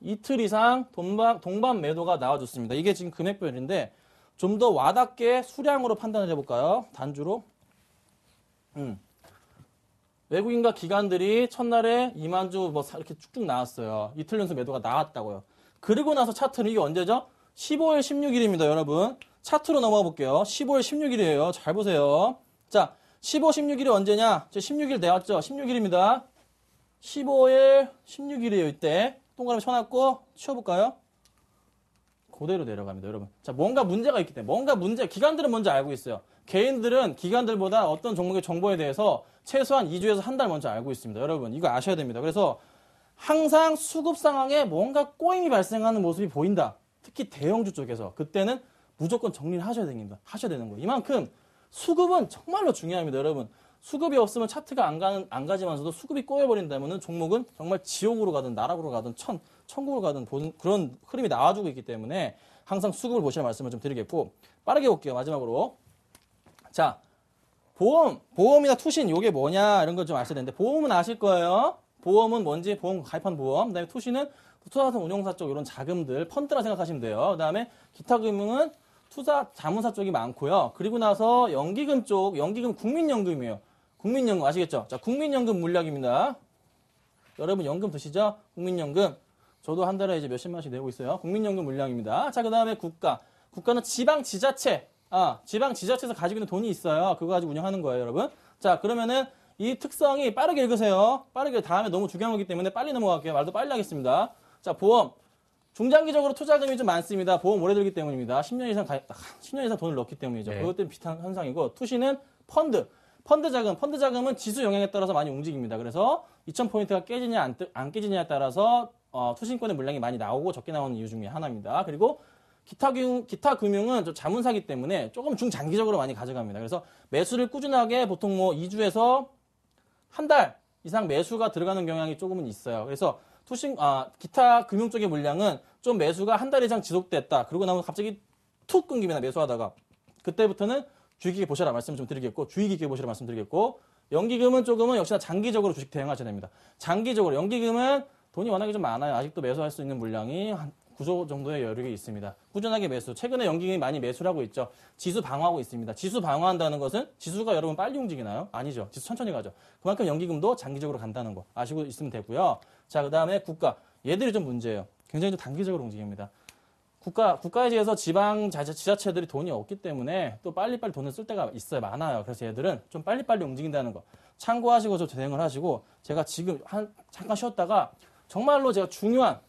이틀 이상 동반 매도가 나와줬습니다. 이게 지금 금액별인데 좀 더 와닿게 수량으로 판단을 해볼까요? 단주로. 외국인과 기관들이 첫날에 2만 주 이렇게 쭉쭉 나왔어요. 이틀 연속 매도가 나왔다고요. 그리고 나서 차트는 이게 언제죠? 15일, 16일입니다, 여러분. 차트로 넘어가 볼게요. 15일, 16일이에요. 잘 보세요. 자, 15, 16일이 언제냐? 16일 내왔죠? 16일입니다. 15일, 16일이에요, 이때. 동그라미 쳐놨고, 치워볼까요? 그대로 내려갑니다, 여러분. 자, 뭔가 문제가 있기 때문에. 기관들은 먼저 알고 있어요. 개인들은 기관들보다 어떤 종목의 정보에 대해서 최소한 2주에서 한 달 먼저 알고 있습니다. 여러분, 이거 아셔야 됩니다. 그래서 항상 수급 상황에 뭔가 꼬임이 발생하는 모습이 보인다. 특히 대형주 쪽에서. 그때는 무조건 정리를 하셔야 되는 거예요. 이만큼 수급은 정말로 중요합니다, 여러분. 수급이 없으면 차트가 안 가지만서도 수급이 꼬여버린다면은 종목은 정말 지옥으로 가든 나락으로 가든 천국으로 가든 그런 흐름이 나와주고 있기 때문에 항상 수급을 보시라는 말씀을 좀 드리겠고, 빠르게 볼게요. 마지막으로. 자, 보험이나 투신, 요게 뭐냐, 이런 걸 좀 아셔야 되는데, 보험은 아실 거예요. 보험은 뭔지, 보험 가입한 보험. 그 다음에 투신은 투자자산 운용사 쪽 이런 자금들, 펀드라 생각하시면 돼요. 그 다음에 기타 금융은 투자 자문사 쪽이 많고요. 그리고 나서 연기금 쪽, 연기금 국민연금이에요. 국민연금 아시겠죠? 자, 국민연금 물약입니다. 여러분 연금 드시죠? 국민연금. 저도 한 달에 이제 몇십만 원씩 내고 있어요. 국민연금 물량입니다. 자, 그 다음에 국가. 국가는 지방지자체. 지방지자체에서 가지고 있는 돈이 있어요. 그거 가지고 운영하는 거예요, 여러분. 자, 그러면은 이 특성이 빠르게 읽으세요. 빠르게 다음에 너무 중요한 거기 때문에 빨리 넘어갈게요. 말도 빨리 하겠습니다. 자, 보험. 중장기적으로 투자금이 좀 많습니다. 보험 오래 들기 때문입니다. 10년 이상 돈을 넣기 때문이죠. 네. 그것 때문에 비슷한 현상이고, 투시는 펀드 자금은 지수 영향에 따라서 많이 움직입니다. 그래서 2000포인트가 깨지냐 안 깨지냐에 따라서 투신권의 물량이 많이 나오고 적게 나오는 이유 중에 하나입니다. 그리고 기타 금융은 좀 자문사기 때문에 조금 중장기적으로 많이 가져갑니다. 그래서 매수를 꾸준하게 보통 뭐 2주에서 한 달 이상 매수가 들어가는 경향이 조금은 있어요. 그래서 기타 금융 쪽의 물량은 좀 매수가 한 달 이상 지속됐다. 그러고 나면 갑자기 툭 끊깁니다. 매수하다가. 그때부터는 주의 깊게 보시라 말씀 좀 드리겠고, 주의 깊게 보시라 말씀 드리겠고, 연기금은 조금은 역시나 장기적으로 주식 대응하셔야 됩니다. 장기적으로. 연기금은 돈이 워낙에 좀 많아요. 아직도 매수할 수 있는 물량이 한 9조 정도의 여력이 있습니다. 꾸준하게 매수. 최근에 연기금이 많이 매수를 하고 있죠. 지수 방어하고 있습니다. 지수 방어한다는 것은 지수가 여러분 빨리 움직이나요? 아니죠. 지수 천천히 가죠. 그만큼 연기금도 장기적으로 간다는 거 아시고 있으면 되고요. 자, 그 다음에 국가. 얘들이 좀 문제예요. 굉장히 좀 단기적으로 움직입니다. 국가에 비해서 지자체들이 돈이 없기 때문에 또 빨리빨리 돈을 쓸 때가 있어요. 많아요. 그래서 얘들은 좀 빨리빨리 움직인다는 거 참고하시고 좀 대응을 하시고, 제가 지금 잠깐 쉬었다가 정말로 제가 중요한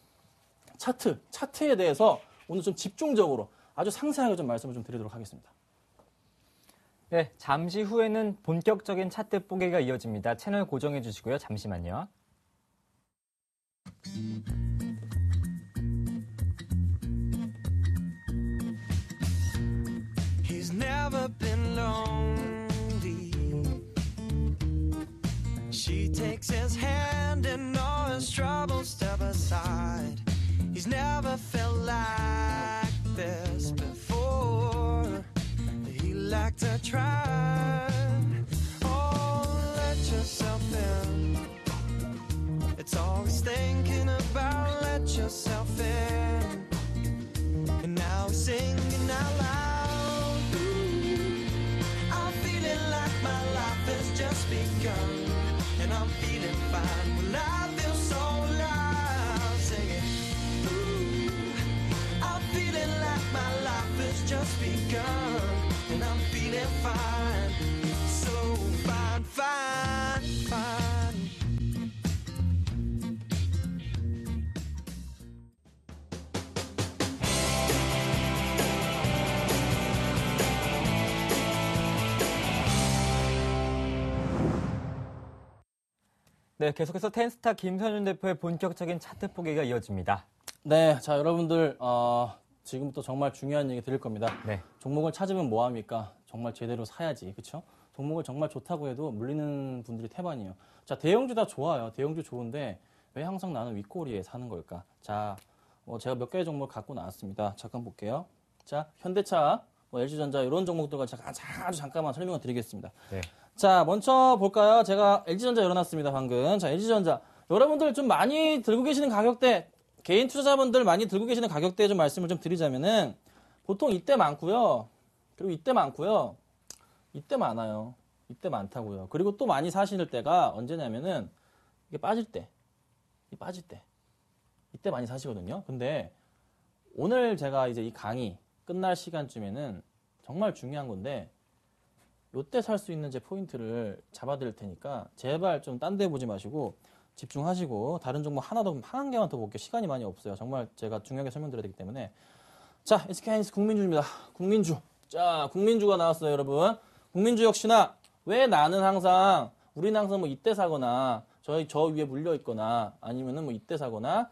차트에 대해서 오늘 좀 집중적으로 아주 상세하게 좀 말씀을 좀 드리도록 하겠습니다. 네, 잠시 후에는 본격적인 차트 뽀개기가 이어집니다. 채널 고정해 주시고요. 잠시만요. He's never been lonely. She takes his hand and all his troubles step aside. He's never felt like this before. He liked to try. Oh, let yourself in. It's all he's thinking about. Let yourself in. And now he's singing out loud. Ooh, I'm feeling like my life has just begun. And I'm feeling fine when I feel so alive. Singing, ooh, I'm feeling like my life has just begun. And I'm feeling fine, so fine, fine, fine. 네, 계속해서 텐스타 김선윤 대표의 본격적인 차트 뽀개기가 이어집니다. 네, 자, 여러분들, 지금부터 정말 중요한 얘기 드릴 겁니다. 네. 종목을 찾으면 뭐합니까? 정말 제대로 사야지, 그쵸? 종목을 정말 좋다고 해도 물리는 분들이 태반이에요. 자, 대형주 다 좋아요. 대형주 좋은데 왜 항상 나는 윗꼬리에 사는 걸까? 자, 제가 몇 개의 종목을 갖고 나왔습니다. 잠깐 볼게요. 자, 현대차, LG전자 이런 종목들과 아주 잠깐만 설명을 드리겠습니다. 네. 자, 먼저 볼까요? 제가 LG전자 열어놨습니다, 방금. 자, LG전자. 여러분들 좀 많이 들고 계시는 가격대, 개인 투자자분들 많이 들고 계시는 가격대에 좀 말씀을 좀 드리자면은, 보통 이때 많고요. 그리고 이때 많고요. 이때 많아요. 이때 많다고요. 그리고 또 많이 사실 때가 언제냐면은, 이게 빠질 때. 이때 많이 사시거든요. 근데, 오늘 제가 이제 이 강의 끝날 시간쯤에는 정말 중요한 건데, 요때 살 수 있는 제 포인트를 잡아드릴 테니까 제발 좀 딴 데 보지 마시고 집중하시고 다른 종목 한 개만 더 볼게요. 시간이 많이 없어요. 정말 제가 중요하게 설명드려야 되기 때문에. 자, SK하이닉스 국민주입니다. 국민주. 자, 국민주가 나왔어요, 여러분. 국민주 역시나 왜 나는 항상 우리는 항상 뭐 이때 사거나 저 위에 물려 있거나 아니면은 뭐 이때 사거나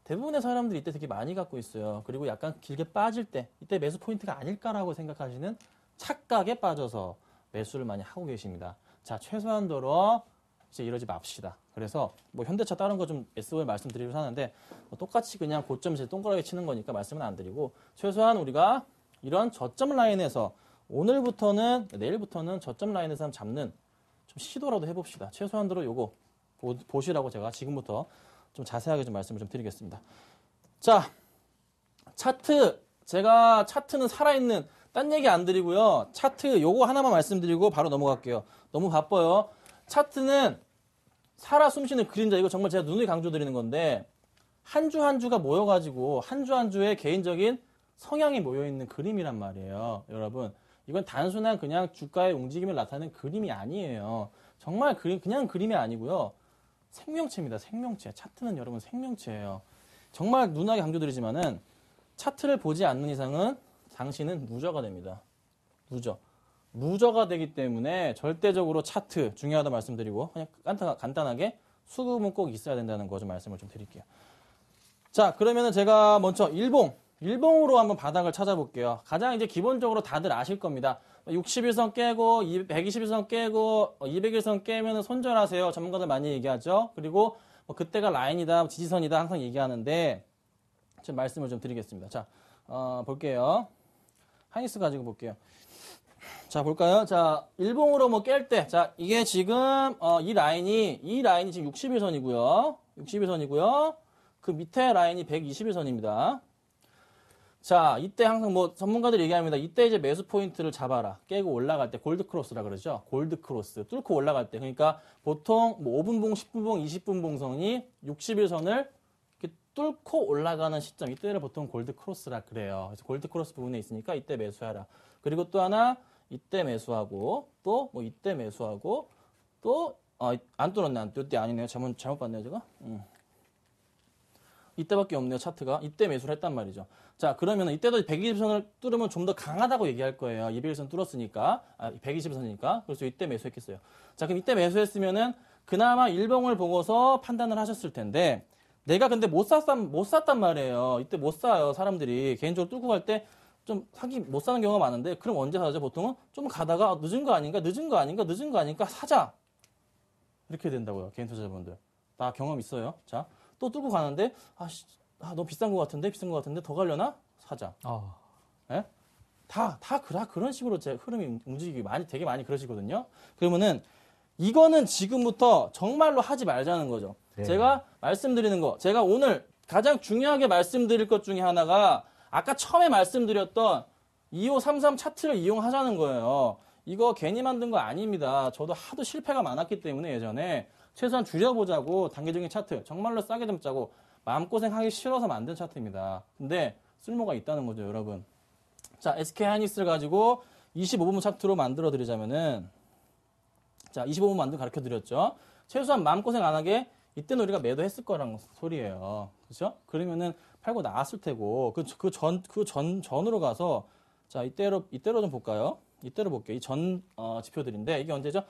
대부분의 사람들이 이때 되게 많이 갖고 있어요. 그리고 약간 길게 빠질 때 이때 매수 포인트가 아닐까라고 생각하시는 착각에 빠져서 매수를 많이 하고 계십니다. 자, 최소한도로 이제 이러지 맙시다. 그래서 뭐 현대차 다른 거 좀 SO에 말씀드리고 하는데 뭐 똑같이 그냥 고점에서 동그라미 치는 거니까 말씀은 안 드리고 최소한 우리가 이런 저점 라인에서 오늘부터는 내일부터는 저점 라인에서 잡는 좀 시도라도 해봅시다. 최소한도로 요거 보시라고 제가 지금부터 좀 자세하게 좀 말씀을 좀 드리겠습니다. 자, 차트 제가 차트는 살아있는 딴 얘기 안 드리고요. 차트 요거 하나만 말씀드리고 바로 넘어갈게요. 너무 바빠요. 차트는 살아 숨쉬는 그림자 이거 정말 제가 누누이 강조드리는 건데 한 주 한 주가 모여가지고 한 주 한 주의 개인적인 성향이 모여있는 그림이란 말이에요. 여러분 이건 단순한 그냥 주가의 움직임을 나타내는 그림이 아니에요. 정말 그냥 그림이 아니고요. 생명체입니다. 생명체. 차트는 여러분 생명체예요. 정말 누누하게 강조드리지만은 차트를 보지 않는 이상은 당신은 루저가 됩니다. 루저가 되기 때문에 절대적으로 차트 중요하다 말씀드리고 그냥 간단하게 수급은 꼭 있어야 된다는 거 좀 말씀을 좀 드릴게요. 자, 그러면은 제가 먼저 일봉으로 한번 바닥을 찾아볼게요. 가장 이제 기본적으로 다들 아실 겁니다. 60일선 깨고 120일선 깨고 200일선 깨면은 손절하세요. 전문가들 많이 얘기하죠. 그리고 뭐 그때가 라인이다, 지지선이다 항상 얘기하는데 좀 말씀을 좀 드리겠습니다. 자, 볼게요. 하이닉스 가지고 볼게요. 자, 볼까요? 자, 일봉으로 뭐 깰 때, 자, 이게 지금 이 라인이 지금 60일선이고요. 60일선이고요. 그 밑에 라인이 120일선입니다. 자, 이때 항상 뭐 전문가들이 얘기합니다. 이때 이제 매수 포인트를 잡아라. 깨고 올라갈 때 골드 크로스라 그러죠. 골드 크로스. 뚫고 올라갈 때. 그러니까 보통 뭐 5분봉, 10분봉, 20분 봉선이 60일선을 이렇게 뚫고 올라가는 시점. 이때를 보통 골드 크로스라 그래요. 그래서 골드 크로스 부분에 있으니까 이때 매수하라. 그리고 또 하나 이때 매수하고 또 뭐 이때 매수하고 또 안 뚫었네. 이때 아니네요. 잘못 봤네요, 제가. 이때밖에 없네요, 차트가. 이때 매수를 했단 말이죠. 자, 그러면 이때도 120선을 뚫으면 좀 더 강하다고 얘기할 거예요. 200일선 뚫었으니까. 120선이니까. 그래서 이때 매수했겠어요. 자, 그럼 이때 매수했으면은 그나마 일봉을 보고서 판단을 하셨을 텐데 내가 근데 못 샀단 말이에요. 이때 못 사요, 사람들이. 개인적으로 뚫고 갈 때 좀 못 사는 경우가 많은데 그럼 언제 사죠? 보통은 좀 가다가 늦은 거 아닌가 사자. 이렇게 된다고요, 개인 투자자분들. 다 경험 있어요. 자, 또 뚫고 가는데 너무 비싼 것 같은데 더 가려나? 사자. 예? 다 그런 식으로 제 흐름이 움직이기 되게 많이 그러시거든요. 그러면은 이거는 지금부터 정말로 하지 말자는 거죠. 네. 제가 말씀드리는 거, 제가 오늘 가장 중요하게 말씀드릴 것 중에 하나가 아까 처음에 말씀드렸던 2533 차트를 이용하자는 거예요. 이거 괜히 만든 거 아닙니다. 저도 하도 실패가 많았기 때문에 예전에 최소한 줄여보자고 단기적인 차트 정말로 싸게 잡자고 마음고생하기 싫어서 만든 차트입니다. 근데 쓸모가 있다는 거죠, 여러분. 자, SK하이닉스를 가지고 25분 차트로 만들어 드리자면은 자, 25분 만들어 가르쳐 드렸죠. 최소한 마음고생 안 하게 이때는 우리가 매도했을 거란 소리예요. 그렇죠? 그러면은 팔고 나왔을 테고 그 전으로 가서 자, 이때로 좀 볼까요? 이때로 볼게요. 이 전 지표들인데 이게 언제죠?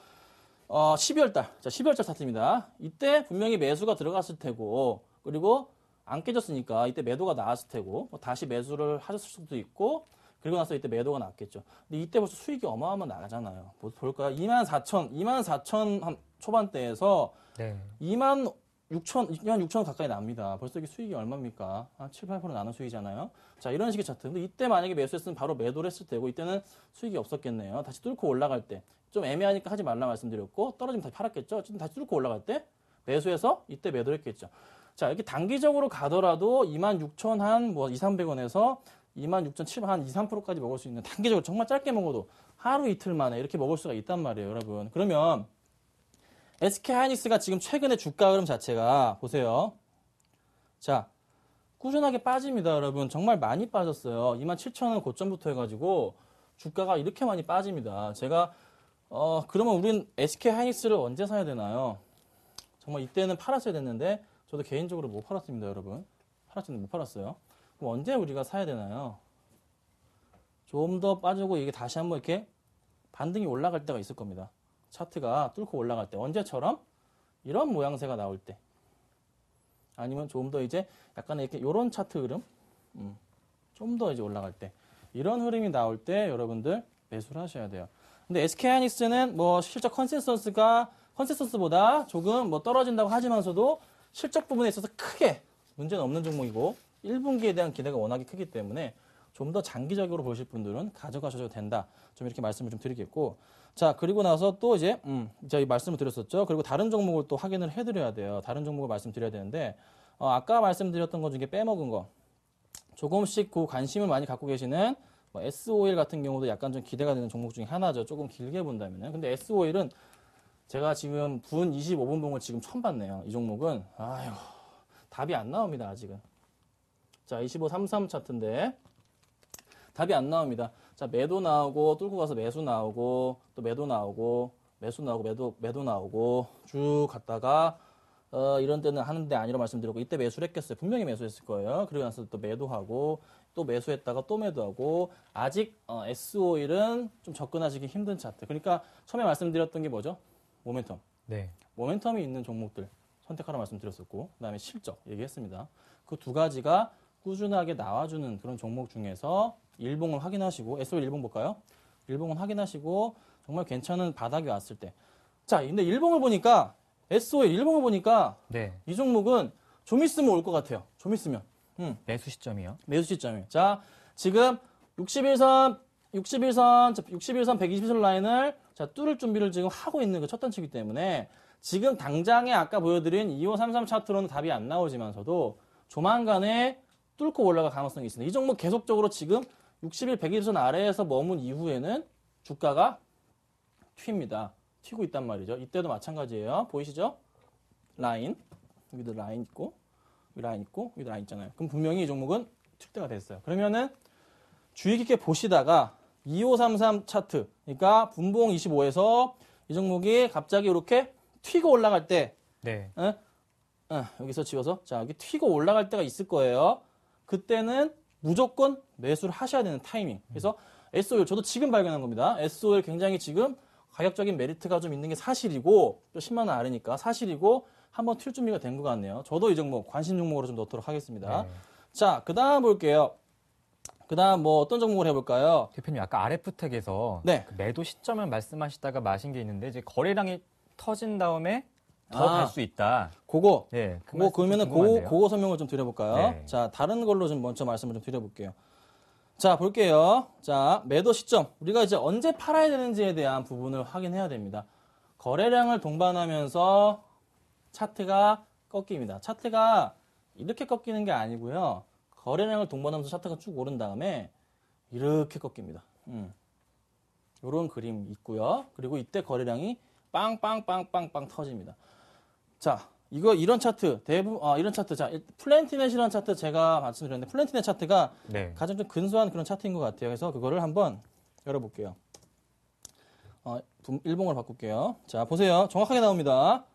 12월 달. 자, 12월 달 차트입니다. 이때 분명히 매수가 들어갔을 테고 그리고 안 깨졌으니까 이때 매도가 나왔을 테고 뭐 다시 매수를 하셨을 수도 있고 그리고 나서 이때 매도가 났겠죠. 근데 이때 벌써 수익이 어마어마 나가잖아요. 뭐 볼까요? 24,000 한 초반대에서 네. 26,000 가까이 납니다. 벌써 이게 수익이 얼마입니까? 한 7, 8% 나는 수익이잖아요. 자, 이런 식의 차트. 근데 이때 만약에 매수했으면 바로 매도를 했을 테고 이때는 수익이 없었겠네요. 다시 뚫고 올라갈 때. 좀 애매하니까 하지 말라 말씀드렸고 떨어지면 다시 팔았겠죠. 어쨌든 다시 뚫고 올라갈 때 매수해서 이때 매도를 했겠죠. 자, 이렇게 단기적으로 가더라도 26,000 한 뭐 2,300원에서 26,700 한 2, 3%까지 먹을 수 있는 단기적으로 정말 짧게 먹어도 하루 이틀 만에 이렇게 먹을 수가 있단 말이에요, 여러분. 그러면 SK하이닉스가 지금 최근에 주가 흐름 자체가 보세요. 자, 꾸준하게 빠집니다, 여러분. 정말 많이 빠졌어요. 27,000원 고점부터 해가지고 주가가 이렇게 많이 빠집니다. 제가 그러면 우린 SK하이닉스를 언제 사야 되나요? 정말 이때는 팔았어야 됐는데 저도 개인적으로 못 팔았습니다, 여러분. 팔았는데 못 팔았어요. 그럼 언제 우리가 사야 되나요? 좀 더 빠지고 이게 다시 한번 이렇게 반등이 올라갈 때가 있을 겁니다. 차트가 뚫고 올라갈 때 언제처럼 이런 모양새가 나올 때 아니면 좀 더 이제 약간 이렇게 이런 차트 흐름 좀 더 이제 올라갈 때 이런 흐름이 나올 때 여러분들 매수를 하셔야 돼요. 근데 SK하이닉스는 뭐 실적 컨센서스보다 조금 뭐 떨어진다고 하지만서도 실적 부분에 있어서 크게 문제는 없는 종목이고 1분기에 대한 기대가 워낙에 크기 때문에 좀 더 장기적으로 보실 분들은 가져가셔도 된다. 좀 이렇게 말씀을 좀 드리겠고. 자, 그리고 나서 또 이제, 저희 말씀을 드렸었죠. 그리고 다른 종목을 또 확인을 해드려야 돼요. 다른 종목을 말씀드려야 되는데, 아까 말씀드렸던 것 중에 빼먹은 거. 조금씩 그 관심을 많이 갖고 계시는 뭐 SO일 같은 경우도 약간 좀 기대가 되는 종목 중에 하나죠. 조금 길게 본다면은. 근데 SO일은 제가 지금 분 25분 봉을 지금 처음 봤네요. 이 종목은. 아휴, 답이 안 나옵니다, 아직은. 자, 2533 차트인데. 답이 안 나옵니다. 자, 매도 나오고, 뚫고 가서 매수 나오고, 또 매도 나오고, 매수 나오고, 매도 나오고, 쭉 갔다가, 이런 때는 하는데 아니라 말씀드렸고, 이때 매수를 했겠어요. 분명히 매수했을 거예요. 그리고 나서 또 매도하고, 또 매수했다가 또 매도하고, 아직, SO일은 좀 접근하시기 힘든 차트. 그러니까 처음에 말씀드렸던 게 뭐죠? 모멘텀. 네. 모멘텀이 있는 종목들 선택하라 말씀드렸었고, 그 다음에 실적 얘기했습니다. 그 두 가지가 꾸준하게 나와주는 그런 종목 중에서 일봉을 확인하시고, SO일 일봉 볼까요? 일봉을 확인하시고, 정말 괜찮은 바닥이 왔을 때. 자, 근데 일봉을 보니까, SO일 일봉을 보니까, 네. 이 종목은 좀 있으면 올 것 같아요. 좀 있으면. 매수 시점이요. 매수 시점이에요. 자, 지금 61선 120선 라인을 자, 뚫을 준비를 지금 하고 있는 그 첫 단추이기 때문에 지금 당장에 아까 보여드린 2533 차트로는 답이 안 나오지만서도 조만간에 뚫고 올라갈 가능성이 있습니다. 이 종목 계속적으로 지금 60일 120선 아래에서 머문 이후에는 주가가 튑니다. 튀고 있단 말이죠. 이때도 마찬가지예요. 보이시죠? 라인. 여기도 라인 있고, 여기 라인 있고, 여기도 라인 있잖아요. 그럼 분명히 이 종목은 튈 때가 됐어요. 그러면은 주의 깊게 보시다가 2533 차트, 그러니까 분봉 25에서 이 종목이 갑자기 이렇게 튀고 올라갈 때, 네. 여기서 지워서, 자, 여기 튀고 올라갈 때가 있을 거예요. 그때는 무조건 매수를 하셔야 되는 타이밍. 그래서 SO일, 저도 지금 발견한 겁니다. SO일 굉장히 지금 가격적인 메리트가 좀 있는 게 사실이고, 또 10만 원 아래니까 사실이고, 한번 튈 준비가 된 것 같네요. 저도 이 종목, 관심 종목으로 좀 넣도록 하겠습니다. 네. 자, 그 다음 볼게요. 그 다음 뭐 어떤 종목을 해볼까요? 대표님 아까 RF텍에서 네. 그 매도 시점을 말씀하시다가 마신 게 있는데 이제 거래량이 터진 다음에 더 아. 갈 수 있다. 그거. 네. 그 뭐 말씀 좀 그러면은 궁금한데요. 그거 설명을 좀 드려볼까요? 네. 자, 다른 걸로 좀 먼저 말씀을 좀 드려볼게요. 자, 볼게요. 자, 매도 시점. 우리가 이제 언제 팔아야 되는지에 대한 부분을 확인해야 됩니다. 거래량을 동반하면서 차트가 꺾입니다. 차트가 이렇게 꺾이는 게 아니고요. 거래량을 동반하면서 차트가 쭉 오른 다음에 이렇게 꺾입니다. 이런 그림 있고요. 그리고 이때 거래량이 빵빵빵빵빵 터집니다. 자, 이런 차트, 이런 차트. 자, 플랜티넷이라는 차트 제가 말씀드렸는데, 플랜티넷 차트가 네. 가장 좀 근소한 그런 차트인 것 같아요. 그래서 그거를 한번 열어볼게요. 일봉으로 바꿀게요. 자, 보세요. 정확하게 나옵니다.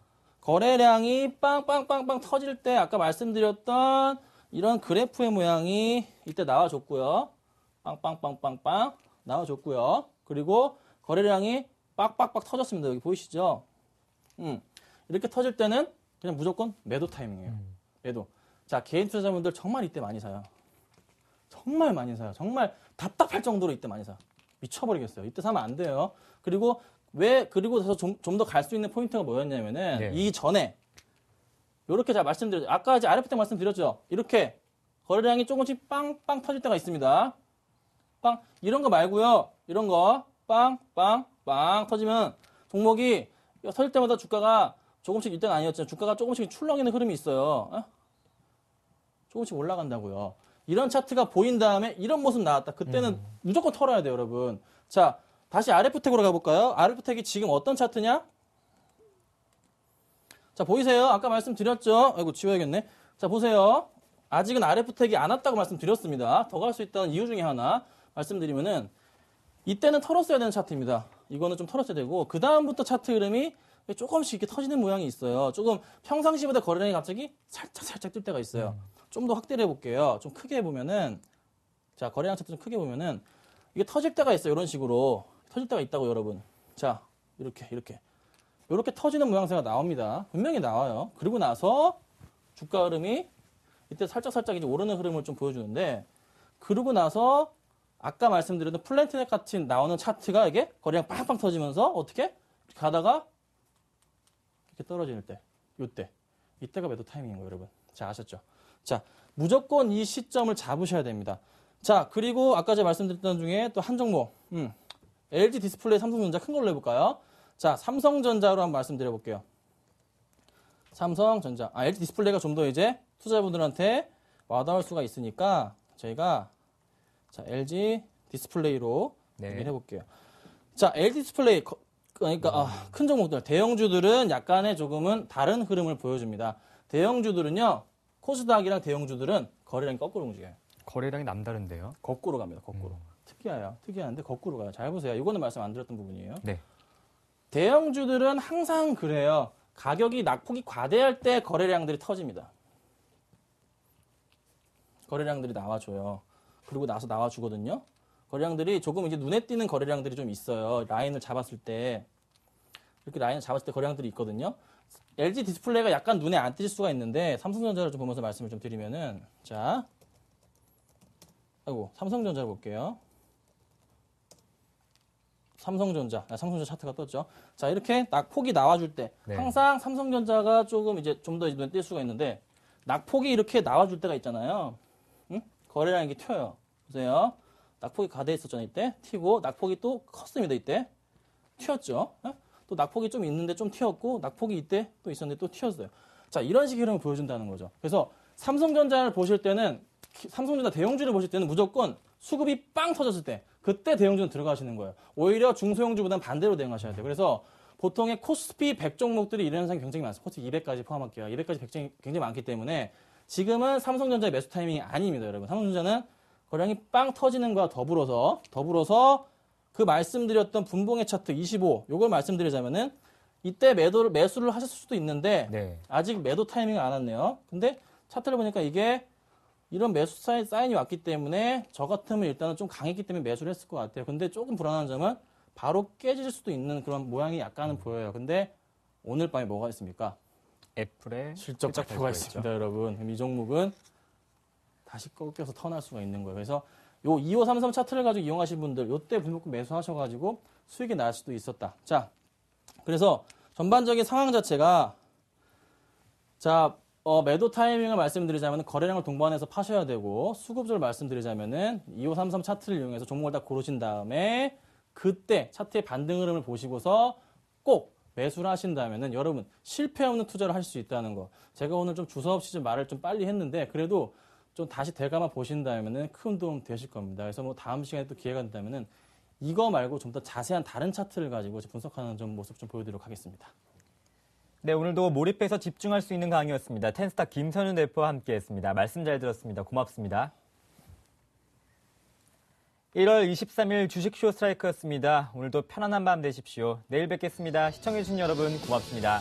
거래량이 빵빵빵빵 터질 때, 아까 말씀드렸던 이런 그래프의 모양이 이때 나와줬고요. 빵빵빵빵빵 나와줬고요. 그리고 거래량이 빡빡빡 터졌습니다. 여기 보이시죠? 이렇게 터질 때는 그냥 무조건 매도 타이밍이에요. 매도. 자, 개인 투자자분들 정말 이때 많이 사요. 정말 많이 사요. 정말 답답할 정도로 이때 많이 사요. 미쳐버리겠어요. 이때 사면 안 돼요. 그리고 그리고 좀 더 갈 수 있는 포인트가 뭐였냐면은 네. 이 전에 요렇게 제가 말씀드렸죠. 아까 이제 RF 때 말씀드렸죠. 이렇게 거래량이 조금씩 빵빵 터질 때가 있습니다. 빵 이런 거 말고요. 이런 거 빵빵빵 터지면 종목이 터질 때마다 주가가 조금씩 이때는 아니었죠. 주가가 조금씩 출렁이는 흐름이 있어요. 조금씩 올라간다고요. 이런 차트가 보인 다음에 이런 모습 나왔다. 그때는 무조건 털어야 돼요, 여러분. 자, 다시 RF텍으로 가볼까요? RF텍이 지금 어떤 차트냐? 자, 보이세요? 아까 말씀드렸죠? 아이고, 지워야겠네. 자, 보세요. 아직은 RF텍이 안 왔다고 말씀드렸습니다. 더 갈 수 있다는 이유 중에 하나 말씀드리면은 이때는 털었어야 되는 차트입니다. 이거는 좀 털었어야 되고 그 다음부터 차트 흐름이 조금씩 이렇게 터지는 모양이 있어요. 조금 평상시보다 거래량이 갑자기 살짝 뜰 때가 있어요. 좀 더 확대를 해볼게요. 좀 크게 해보면은 자, 거래량 차트 좀 크게 보면은 이게 터질 때가 있어요. 이런 식으로 터질 때가 있다고 여러분. 자, 이렇게 터지는 모양새가 나옵니다. 분명히 나와요. 그리고 나서 주가 흐름이 이때 살짝 이제 오르는 흐름을 좀 보여주는데 그러고 나서 아까 말씀드렸던 플랜트넷 같이 나오는 차트가 이게 거래량 빵빵 터지면서 어떻게 가다가 이렇게 떨어질 때, 이때가 매도 타이밍인 거예요, 여러분. 자, 아셨죠? 자, 무조건 이 시점을 잡으셔야 됩니다. 자, 그리고 아까 제가 말씀드렸던 중에 또 한 종목, LG 디스플레이, 삼성전자 큰 걸로 해볼까요? 자, 삼성전자로 한번 말씀드려볼게요. 삼성전자, LG 디스플레이가 좀 더 이제 투자자분들한테 와닿을 수가 있으니까 저희가 자, LG 디스플레이로 네. 얘기를 해볼게요. 자, LG 디스플레이, 그러니까 큰 종목들, 대형주들은 약간의 조금은 다른 흐름을 보여줍니다. 대형주들은요, 코스닥이랑 대형주들은 거래량이 거꾸로 움직여요. 거래량이 남다른데요. 거꾸로 갑니다, 거꾸로. 특이해요. 특이한데 거꾸로 가요. 잘 보세요. 이거는 말씀 안 드렸던 부분이에요. 네. 대형주들은 항상 그래요. 가격이 낙폭이 과대할 때 거래량들이 터집니다. 거래량들이 나와줘요. 그리고 나서 나와주거든요. 거래량들이 조금 이제 눈에 띄는 거래량들이 좀 있어요. 라인을 잡았을 때. 이렇게 라인을 잡았을 때 거래량들이 있거든요. LG 디스플레이가 약간 눈에 안 띄실 수가 있는데, 삼성전자를 좀 보면서 말씀을 좀 드리면은, 자. 아이고, 삼성전자를 볼게요. 삼성전자 차트가 떴죠. 자, 이렇게 낙폭이 나와줄 때, 네. 항상 삼성전자가 조금 이제 좀 더 눈에 띌 수가 있는데, 낙폭이 이렇게 나와줄 때가 있잖아요. 응? 거래량이 이렇게 튀어요. 보세요. 낙폭이 가대 있었잖아요, 이때. 튀고, 낙폭이 또 컸습니다, 이때. 튀었죠. 응? 또 낙폭이 좀 있는데 좀 튀었고, 낙폭이 이때 또 있었는데 또 튀었어요. 자, 이런 식의 흐름을 보여준다는 거죠. 그래서 삼성전자를 보실 때는, 삼성전자 대형주를 보실 때는 무조건 수급이 빵 터졌을 때, 그때 대형주는 들어가시는 거예요. 오히려 중소형주보다는 반대로 대응하셔야 돼요. 그래서 보통의 코스피 100 종목들이 이런 현상이 굉장히 많습니다. 코스피 200까지 포함할게요. 200까지 100종이 굉장히 많기 때문에 지금은 삼성전자의 매수 타이밍이 아닙니다, 여러분. 삼성전자는 거래량이 빵 터지는 거와 더불어서 그 말씀드렸던 분봉의 차트 25, 요걸 말씀드리자면은 이때 매수를 하셨을 수도 있는데 네. 아직 매도 타이밍이 안 왔네요. 근데 차트를 보니까 이게 이런 매수 사인이 왔기 때문에 저 같으면 일단은 좀 강했기 때문에 매수를 했을 것 같아요. 근데 조금 불안한 점은 바로 깨질 수도 있는 그런 모양이 약간은 보여요. 근데 오늘 밤에 뭐가 있습니까? 애플의 실적 작표가 있습니다, 여러분. 그럼 이 종목은 다시 꺾여서 턴할 수가 있는 거예요. 그래서 요 2533 차트를 가지고 이용하신 분들, 요때 분목금 매수하셔가지고 수익이 날 수도 있었다. 자, 그래서 전반적인 상황 자체가 자, 매도 타이밍을 말씀드리자면 거래량을 동반해서 파셔야 되고 수급주를 말씀드리자면은 2533 차트를 이용해서 종목을 다 고르신 다음에 그때 차트의 반등 흐름을 보시고서 꼭 매수를 하신다면은 여러분 실패 없는 투자를 할 수 있다는 거. 제가 오늘 좀 주저없이 좀 말을 좀 빨리 했는데 그래도 좀 다시 되감아 보신다면은 큰 도움 되실 겁니다. 그래서 뭐 다음 시간에 또 기회가 된다면은 이거 말고 좀 더 자세한 다른 차트를 가지고 분석하는 좀 모습 좀 보여드리도록 하겠습니다. 네, 오늘도 몰입해서 집중할 수 있는 강의였습니다. 텐스타 김선윤 대표와 함께했습니다. 말씀 잘 들었습니다. 고맙습니다. 1월 23일 주식쇼 스트라이크였습니다. 오늘도 편안한 밤 되십시오. 내일 뵙겠습니다. 시청해주신 여러분 고맙습니다.